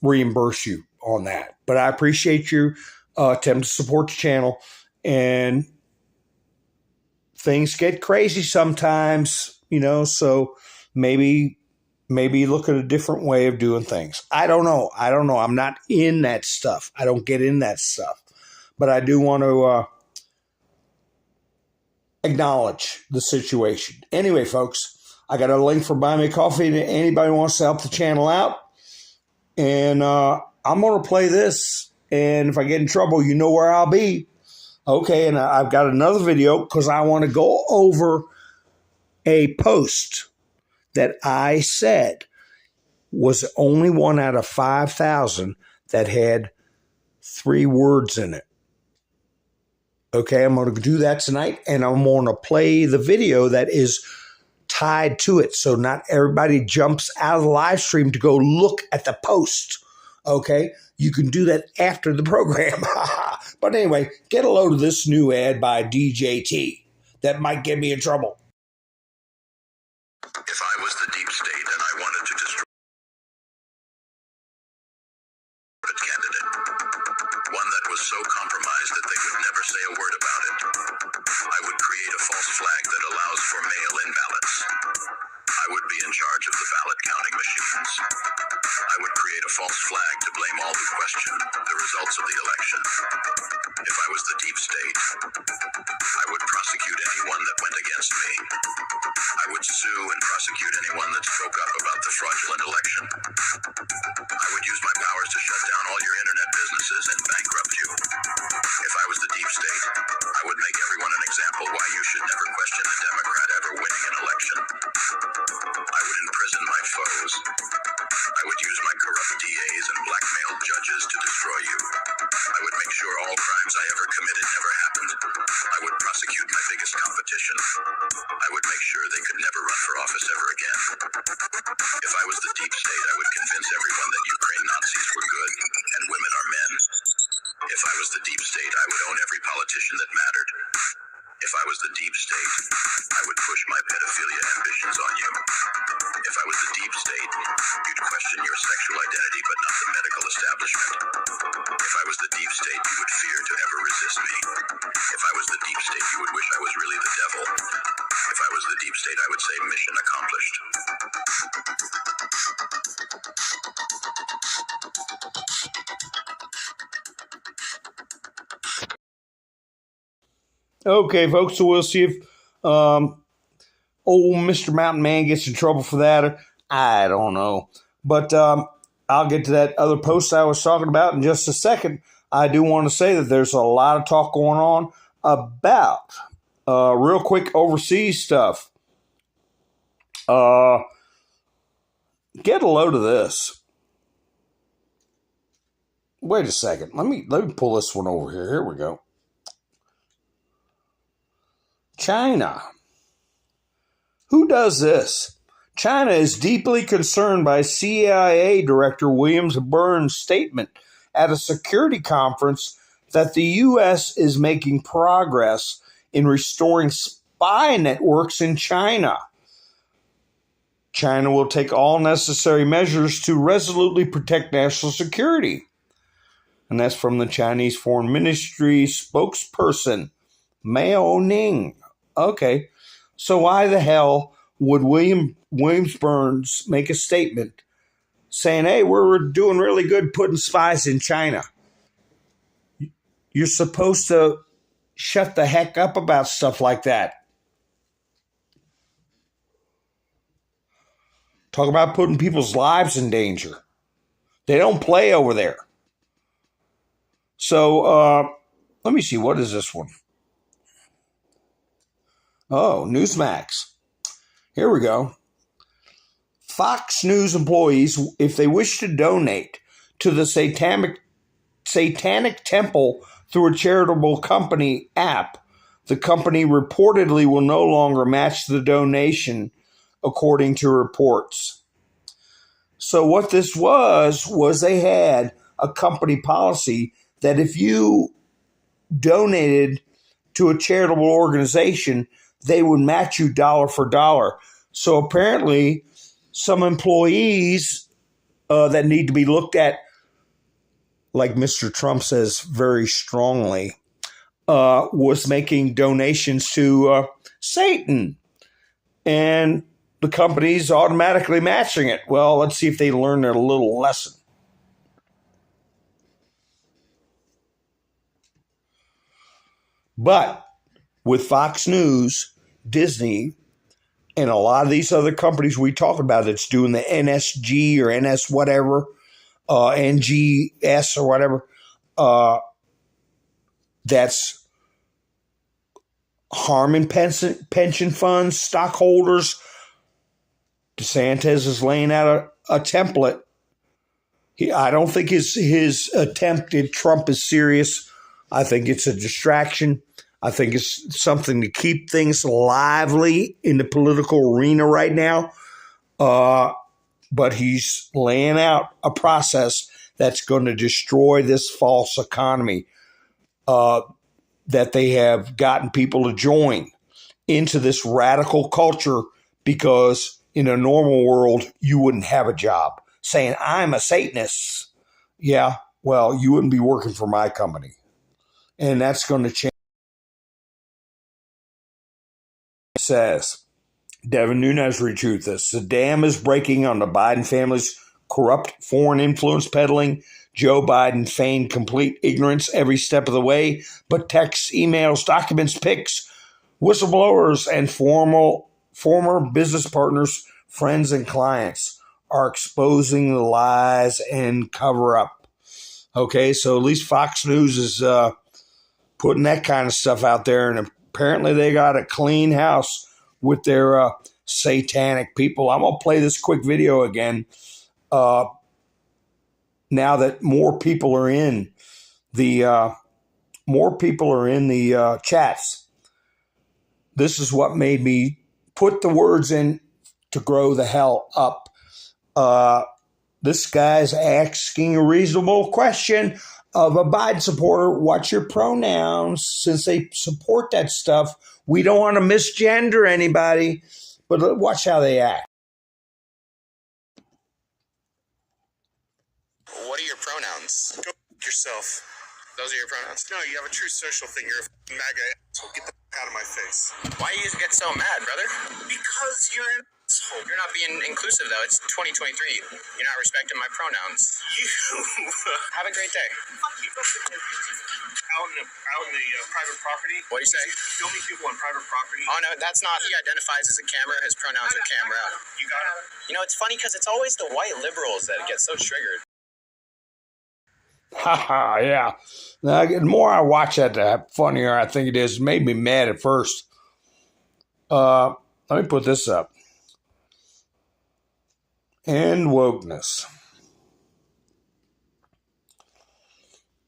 Speaker 1: reimburse you on that. But I appreciate your attempt to support the channel. And things get crazy sometimes, so maybe look at a different way of doing things. I don't know. I'm not in that stuff. I don't get in that stuff. But I do want to acknowledge the situation. Anyway, folks, I got a link for Buy Me Coffee to anybody who wants to help the channel out. And I'm going to play this. And if I get in trouble, you know where I'll be. Okay, and I've got another video because I want to go over a post that I said was only one out of 5,000 that had 3 words in it. Okay, I'm going to do that tonight, and I'm going to play the video that is tied to it so not everybody jumps out of the live stream to go look at the post. Okay, you can do that after the program. But anyway, get a load of this new ad by DJT that might get me in trouble.
Speaker 3: If I was the deep state and I wanted to destroy a candidate, one that was so compromised that they would never say a word about it, I would create a false flag that allows for mail-in ballots. I would be in charge of the ballot counting machines. I would create a false flag to blame all who question the results of the election. If I was the deep state, I would prosecute anyone that went against me. I would sue and prosecute anyone that spoke up about the fraudulent election. I would use my powers to shut down all your internet businesses and bankrupt you. If I was the deep state, I would make everyone an example why you should never question a Democrat ever winning an election. I would imprison my foes. I would use my corrupt DAs and blackmail judges to destroy you. I would make sure all crimes I ever committed never happened. I would prosecute my biggest competition. I would make sure they could never run for office ever again. If I was the deep state, I would convince everyone that Ukraine Nazis were good and women are men. If I was the deep state, I would own every politician that mattered. If I was the deep state, I would push my pedophilia ambitions on you. If I was the deep state, you'd question your sexual identity but not the medical establishment. If I was the deep state, you would fear to ever resist me. If I was the deep state, you would wish I was really the devil. If I was the deep state, I would say mission accomplished.
Speaker 1: Okay, folks, so we'll see if old Mr. Mountain Man gets in trouble for that. I don't know. But I'll get to that other post I was talking about in just a second. I do want to say that there's a lot of talk going on about real quick overseas stuff. Get a load of this. Wait a second. Let me pull this one over here. Here we go. China. Who does this? China is deeply concerned by CIA Director William Burns' statement at a security conference that the U.S. is making progress in restoring spy networks in China. China will take all necessary measures to resolutely protect national security. And that's from the Chinese Foreign Ministry spokesperson, Mao Ning. Okay, so why the hell would William Burns make a statement saying, hey, we're doing really good putting spies in China? You're supposed to shut the heck up about stuff like that. Talk about putting people's lives in danger. They don't play over there. So let me see. What is this one? Oh, Newsmax. Here we go. Fox News employees, if they wish to donate to the Satanic Temple through a charitable company app, the company reportedly will no longer match the donation, according to reports. So what this was they had a company policy that if you donated to a charitable organization, they would match you dollar for dollar. So apparently some employees that need to be looked at, like Mr. Trump says very strongly, was making donations to Satan. And the company's automatically matching it. Well, let's see if they learn their little lesson. But with Fox News, Disney, and a lot of these other companies we talk about that's doing the NSG or NS whatever, NGS or whatever, that's harming pension funds, stockholders. DeSantis is laying out a template. I don't think his attempt at Trump is serious. I think it's a distraction. I think it's something to keep things lively in the political arena right now. But he's laying out a process that's going to destroy this false economy that they have gotten people to join into this radical culture, because in a normal world, you wouldn't have a job saying, I'm a Satanist. Yeah, well, you wouldn't be working for my company. And that's going to change. Says, Devin Nunes retweeted this. The dam is breaking on the Biden family's corrupt foreign influence peddling. Joe Biden feigned complete ignorance every step of the way, but texts, emails, documents, pics, whistleblowers, and former business partners, friends, and clients are exposing the lies and cover up. Okay, so at least Fox News is putting that kind of stuff out there, and apparently they got a clean house with their satanic people. I'm going to play this quick video again now that more people are in the chats. This is what made me put the words in to grow the hell up. This guy's asking a reasonable question of a Biden supporter. What's your pronouns? Since they support that stuff, we don't want to misgender anybody, but watch how they act.
Speaker 2: What are your pronouns?
Speaker 3: Go yourself.
Speaker 2: Those are your pronouns?
Speaker 3: No, you have a true social thing. You're a MAGA. So get the out of my face.
Speaker 2: Why do you get so mad, brother?
Speaker 3: Because you're an asshole.
Speaker 2: You're not being inclusive, though. It's 2023. You're not respecting my pronouns.
Speaker 3: You
Speaker 2: Have a great day.
Speaker 3: fuck you. Out in the private property.
Speaker 2: What do you say?
Speaker 3: Filming people on private property.
Speaker 2: Oh, no, that's not. He identifies as a camera. His pronouns are camera.
Speaker 3: You got it.
Speaker 2: You know, it's funny because it's always the white liberals that get so triggered.
Speaker 1: Haha, yeah. Now, the more I watch that, the funnier I think it is. It made me mad at first. Let me put this up. And wokeness.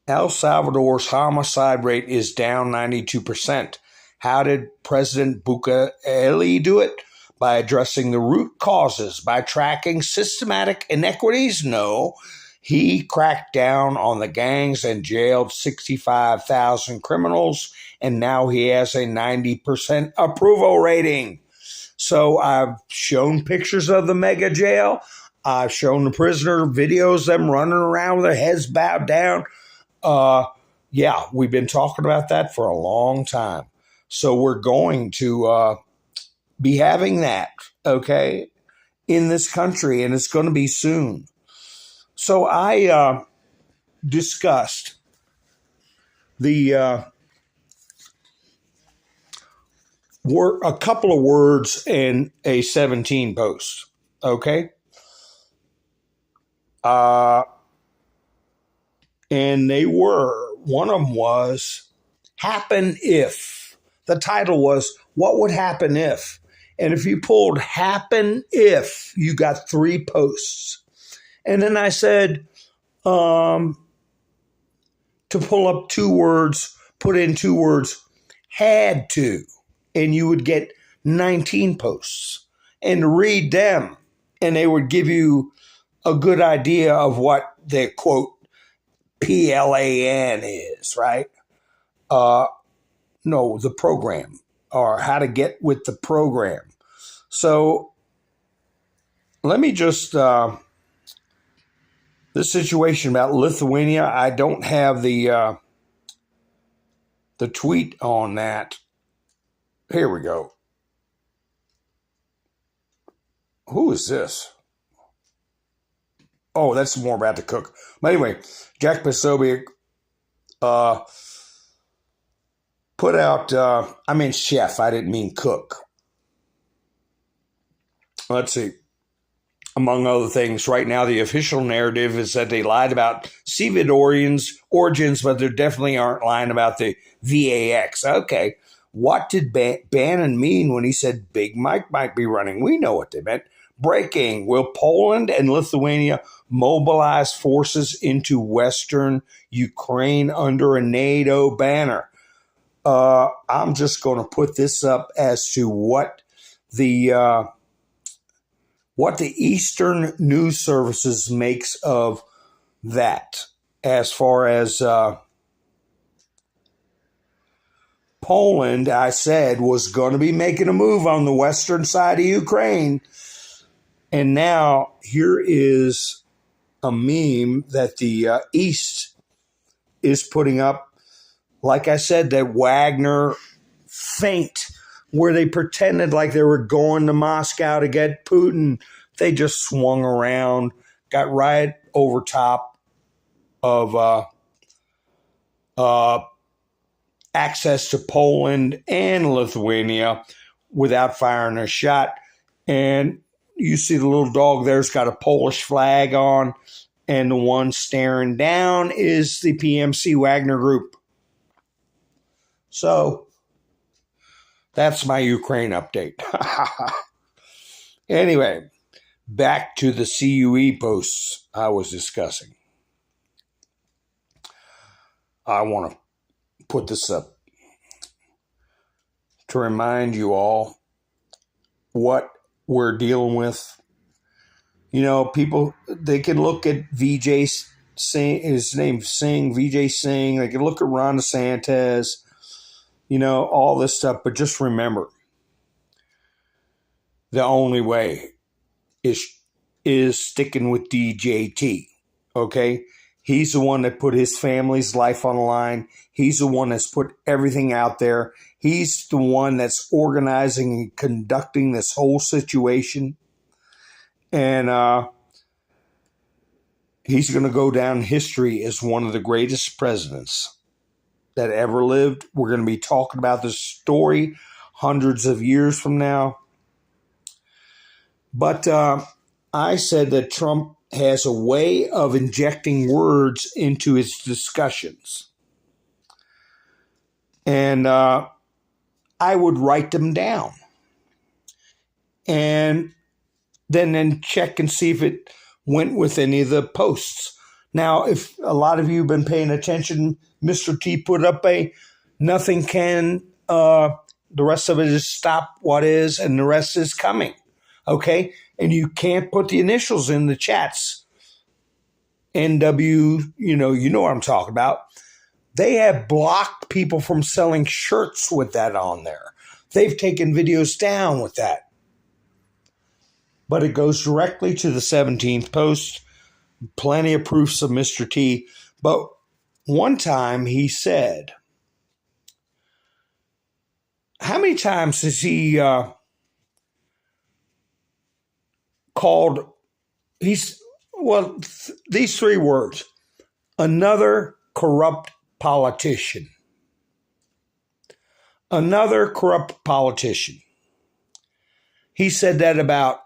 Speaker 1: El Salvador's homicide rate is down 92%. How did President Bukele do it? By addressing the root causes, by tracking systematic inequities? No. He cracked down on the gangs and jailed 65,000 criminals, and now he has a 90% approval rating. So I've shown pictures of the mega jail. I've shown the prisoner videos, them running around with their heads bowed down. Yeah, we've been talking about that for a long time. So we're going to be having that, okay, in this country, and it's going to be soon. So I discussed the a couple of words in a 17 post, okay? And they were, one of them was, happen if. The title was, what would happen if? And if you pulled happen if, you got 3 posts. And then I said, to pull up 2 words, put in 2 words, had to, and you would get 19 posts. And read them, and they would give you a good idea of what the, quote, PLAN is, right? No, the program, or how to get with the program. So let me just... this situation about Lithuania, I don't have the tweet on that. Here we go. Who is this? Oh, that's more about the cook. But anyway, Jack Posobiec put out, I meant chef, I didn't mean cook. Let's see. Among other things, right now the official narrative is that they lied about CVID origins, but they definitely aren't lying about the VAX. Okay, what did Bannon mean when he said Big Mike might be running? We know what they meant. Breaking. Will Poland and Lithuania mobilize forces into Western Ukraine under a NATO banner? I'm just going to put this up as to what the Eastern news services makes of that, as far as Poland, I said, was going to be making a move on the western side of Ukraine. And now here is a meme that the East is putting up. Like I said, that Wagner feint where they pretended like they were going to Moscow to get Putin. They just swung around, got right over top of access to Poland and Lithuania without firing a shot. And you see the little dog there's got a Polish flag on, and the one staring down is the PMC Wagner Group. So that's my Ukraine update. Anyway, back to the CUE posts I was discussing. I want to put this up to remind you all what we're dealing with. You know, people, they can look at VJ Singh, his name's Singh, VJ Singh. They can look at Ron DeSantis, you know, all this stuff. But just remember, the only way is sticking with DJT, okay? He's the one that put his family's life on the line. He's the one that's put everything out there. He's the one that's organizing and conducting this whole situation. And he's going to go down in history as one of the greatest presidents that ever lived. We're going to be talking about this story hundreds of years from now. But I said that Trump has a way of injecting words into his discussions. And I would write them down. And then check and see if it went with any of the posts. Now, if a lot of you have been paying attention, Mr. T put up nothing can, the rest of it is stop what is, and the rest is coming. Okay? And you can't put the initials in the chats. NW, you know what I'm talking about. They have blocked people from selling shirts with that on there. They've taken videos down with that. But it goes directly to the 17th post. Plenty of proofs of Mr. T. But one time he said, how many times has he called, these three words, another corrupt politician. Another corrupt politician. He said that about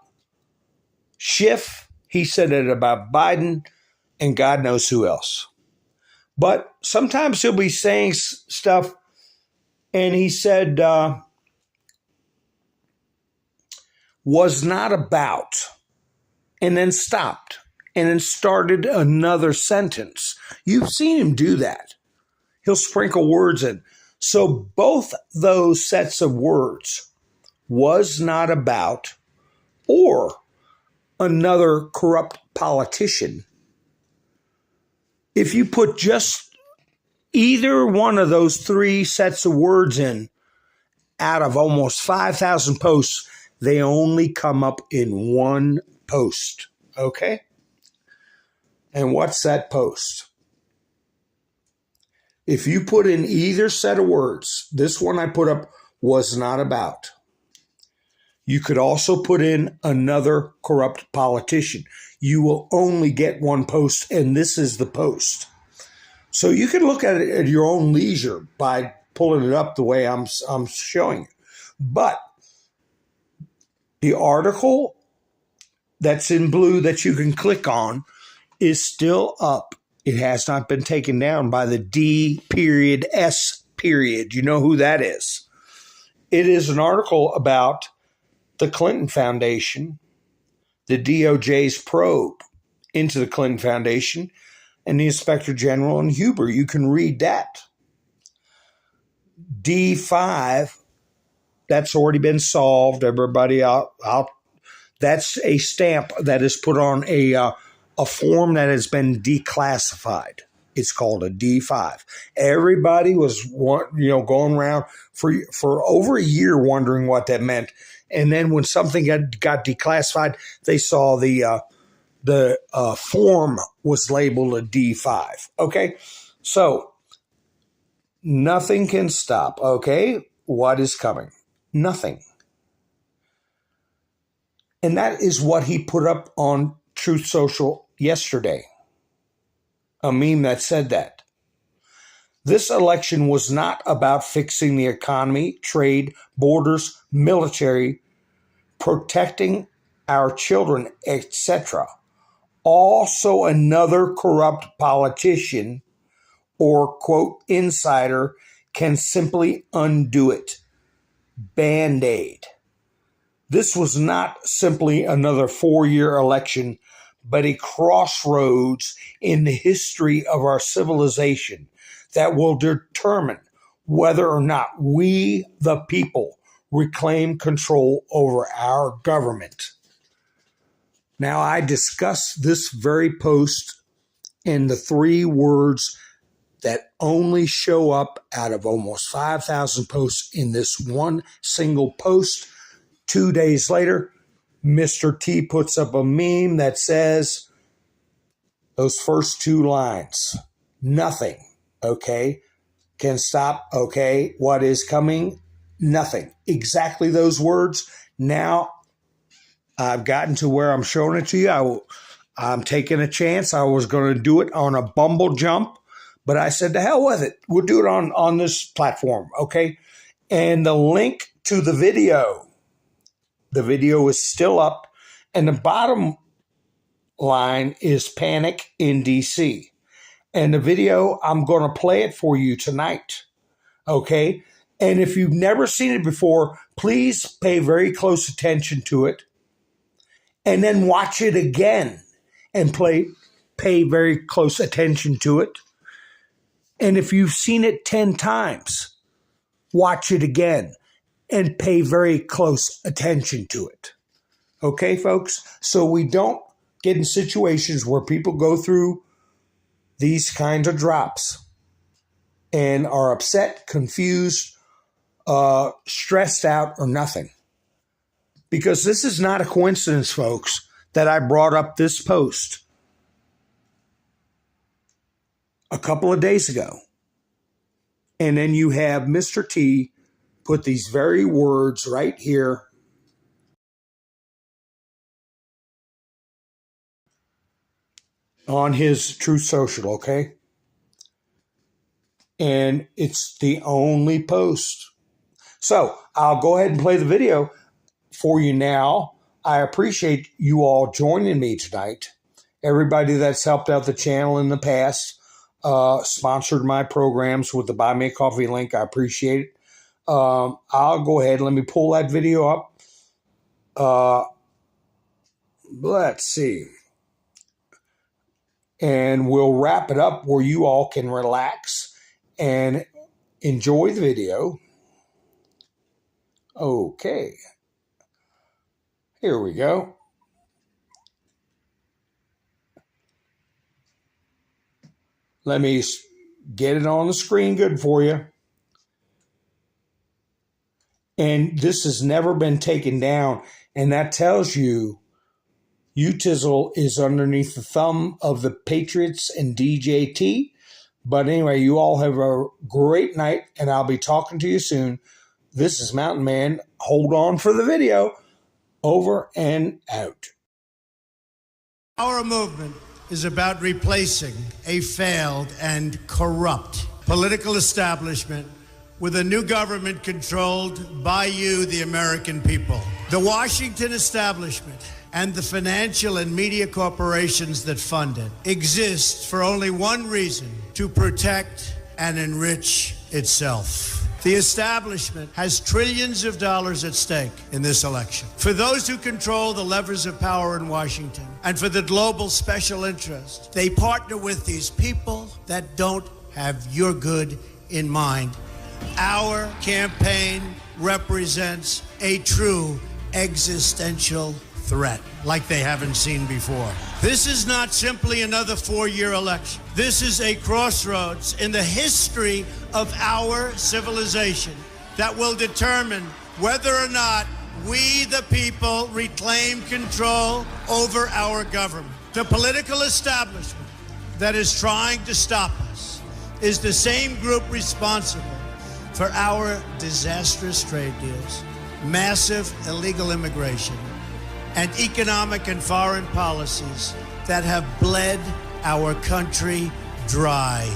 Speaker 1: Schiff, he said it about Biden, and God knows who else. But sometimes he'll be saying stuff, and he said, was not about, and then stopped, and then started another sentence. You've seen him do that. He'll sprinkle words in. So both those sets of words, was not about, or another corrupt politician. If you put just either one of those three sets of words in, out of almost 5,000 posts, they only come up in one post. Okay? And what's that post? If you put in either set of words, this one I put up was not about, You could also put in another corrupt politician. You will only get one post, and this is the post. So you can look at it at your own leisure by pulling it up the way I'm showing you. But the article that's in blue that you can click on is still up. It has not been taken down by the D.S. You know who that is. It is an article about the Clinton Foundation, the DOJ's probe into the Clinton Foundation, and the Inspector General and Huber. You can read that. D5, that's already been solved. Everybody out. That's a stamp that is put on a form that has been declassified. It's called a D5. Everybody was, going around for over a year wondering what that meant. And then when something got declassified, they saw the form was labeled a D5. Okay, so nothing can stop. Okay, what is coming? Nothing. And that is what he put up on Truth Social yesterday. A meme that said that. This election was not about fixing the economy, trade, borders, military, protecting our children, etc. Also, another corrupt politician or, quote, insider can simply undo it. Band-Aid. This was not simply another 4-year election, but a crossroads in the history of our civilization that will determine whether or not we, the people, reclaim control over our government. Now, I discussed this very post in the 3 words that only show up out of almost 5,000 posts in this one single post. 2 days later, Mr. T puts up a meme that says those first 2 lines. Nothing, okay, can stop, okay, what is coming? Nothing. Exactly those words. Now, I've gotten to where I'm showing it to you. I'm taking a chance. I was going to do it on a Bumble jump, but I said, to hell with it. We'll do it on this platform, okay? And the link to the video is still up, and the bottom line is Panic in DC. And the video, I'm going to play it for you tonight, okay? And if you've never seen it before, please pay very close attention to it, and then watch it again and pay very close attention to it. And if you've seen it 10 times, watch it again and pay very close attention to it. Okay, folks? So we don't get in situations where people go through these kinds of drops and are upset, confused, stressed out, or nothing. Because this is not a coincidence, folks, that I brought up this post a couple of days ago. And then you have Mr. T put these very words right here on his Truth Social, okay? And it's the only post. So I'll go ahead and play the video for you now. I appreciate you all joining me tonight. Everybody that's helped out the channel in the past, sponsored my programs with the Buy Me a Coffee link. I appreciate it. I'll go ahead. Let me pull that video up. Let's see. And we'll wrap it up where you all can relax and enjoy the video. Okay. Here we go. Let me get it on the screen good for you. And this has never been taken down. And that tells you UTizzle is underneath the thumb of the Patriots and DJT. But anyway, you all have a great night, and I'll be talking to you soon. This is Mountain Man. Hold on for the video. Over and out.
Speaker 4: Our movement is about replacing a failed and corrupt political establishment with a new government controlled by you, the American people. The Washington establishment and the financial and media corporations that fund it exist for only one reason: to protect and enrich itself. The establishment has trillions of dollars at stake in this election. For those who control the levers of power in Washington and for the global special interest, they partner with these people that don't have your good in mind. Our campaign represents a true existential threat like they haven't seen before. This is not simply another four-year election. This is a crossroads in the history of our civilization that will determine whether or not we, the people, reclaim control over our government. The political establishment that is trying to stop us is the same group responsible for our disastrous trade deals, massive illegal immigration, and economic and foreign policies that have bled our country dry.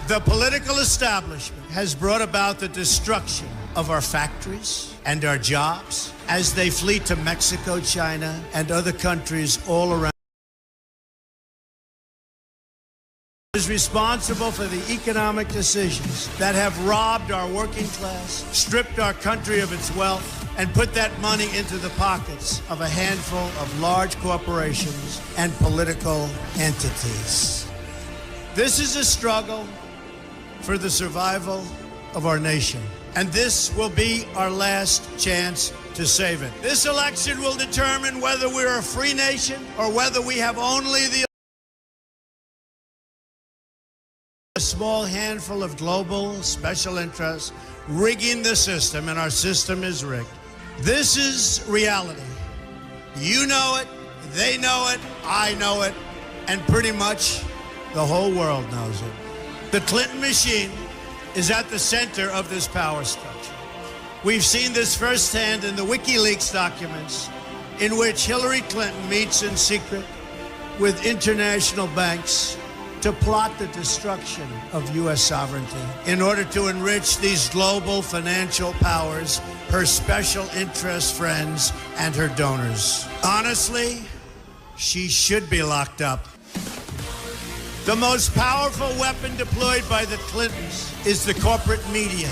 Speaker 4: The political establishment has brought about the destruction of our factories and our jobs as they flee to Mexico, China, and other countries all around. Is responsible for the economic decisions that have robbed our working class, stripped our country of its wealth, and put that money into the pockets of a handful of large corporations and political entities. This is a struggle for the survival of our nation, and this will be our last chance to save it. This election will determine whether we're a free nation or whether we have only a small handful of global special interests rigging the system, and our system is rigged. This is reality. You know it, they know it, I know it, and pretty much the whole world knows it. The Clinton machine is at the center of this power structure. We've seen this firsthand in the WikiLeaks documents, in which Hillary Clinton meets in secret with international banks to plot the destruction of U.S. sovereignty in order to enrich these global financial powers, her special interest friends, and her donors. Honestly, she should be locked up. The most powerful weapon deployed by the Clintons is the corporate media,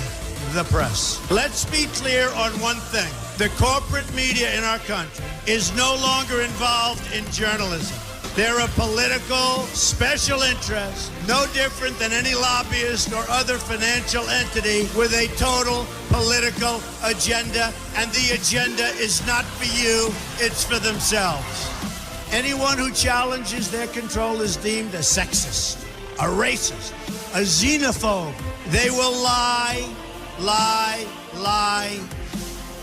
Speaker 4: the press. Let's be clear on one thing. The corporate media in our country is no longer involved in journalism. They're a political special interest, no different than any lobbyist or other financial entity with a total political agenda, and the agenda is not for you, it's for themselves. Anyone who challenges their control is deemed a sexist, a racist, a xenophobe. They will lie,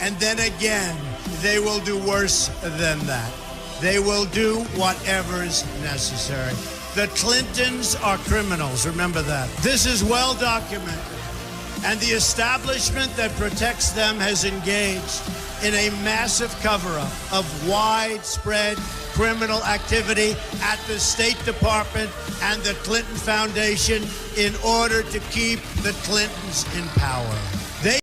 Speaker 4: and then again, they will do worse than that. They will do whatever is necessary. The Clintons are criminals, remember that. This is well documented, and the establishment that protects them has engaged in a massive cover-up of widespread criminal activity at the State Department and the Clinton Foundation in order to keep the Clintons in power. They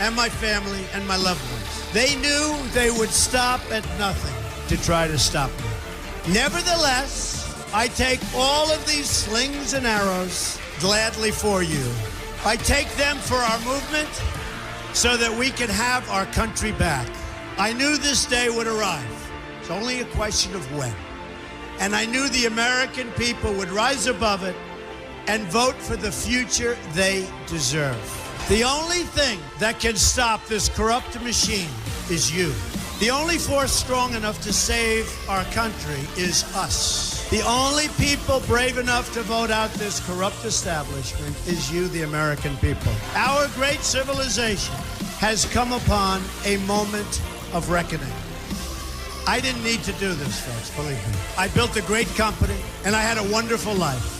Speaker 4: and my family and my loved ones, they knew they would stop at nothing to try to stop me. Nevertheless, I take all of these slings and arrows gladly for you. I take them for our movement so that we can have our country back. I knew this day would arrive. It's only a question of when. And I knew the American people would rise above it and vote for the future they deserve. The only thing that can stop this corrupt machine is you. The only force strong enough to save our country is us. The only people brave enough to vote out this corrupt establishment is you, the American people. Our great civilization has come upon a moment of reckoning. I didn't need to do this, folks, believe me. I built a great company, and I had a wonderful life.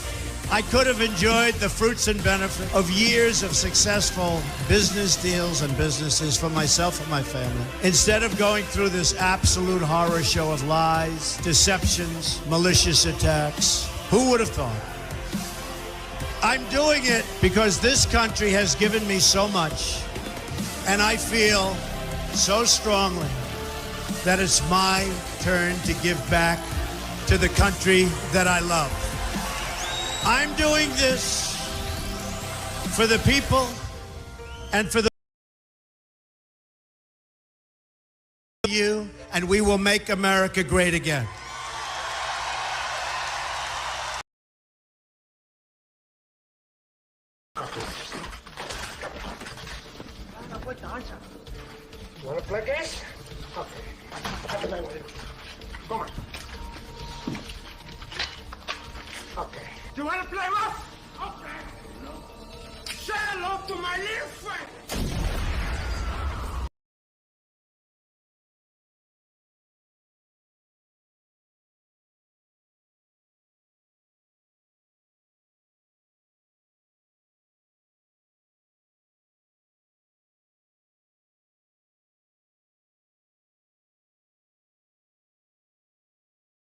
Speaker 4: I could have enjoyed the fruits and benefits of years of successful business deals and businesses for myself and my family, instead of going through this absolute horror show of lies, deceptions, malicious attacks. Who would have thought? I'm doing it because this country has given me so much, and I feel so strongly that it's my turn to give back to the country that I love. I'm doing this for the people and for you, and we will make America great again.
Speaker 5: ¿Wanna play this? Okay. Come on. Okay. You wanna play rough? Okay. Say hello to my little friend.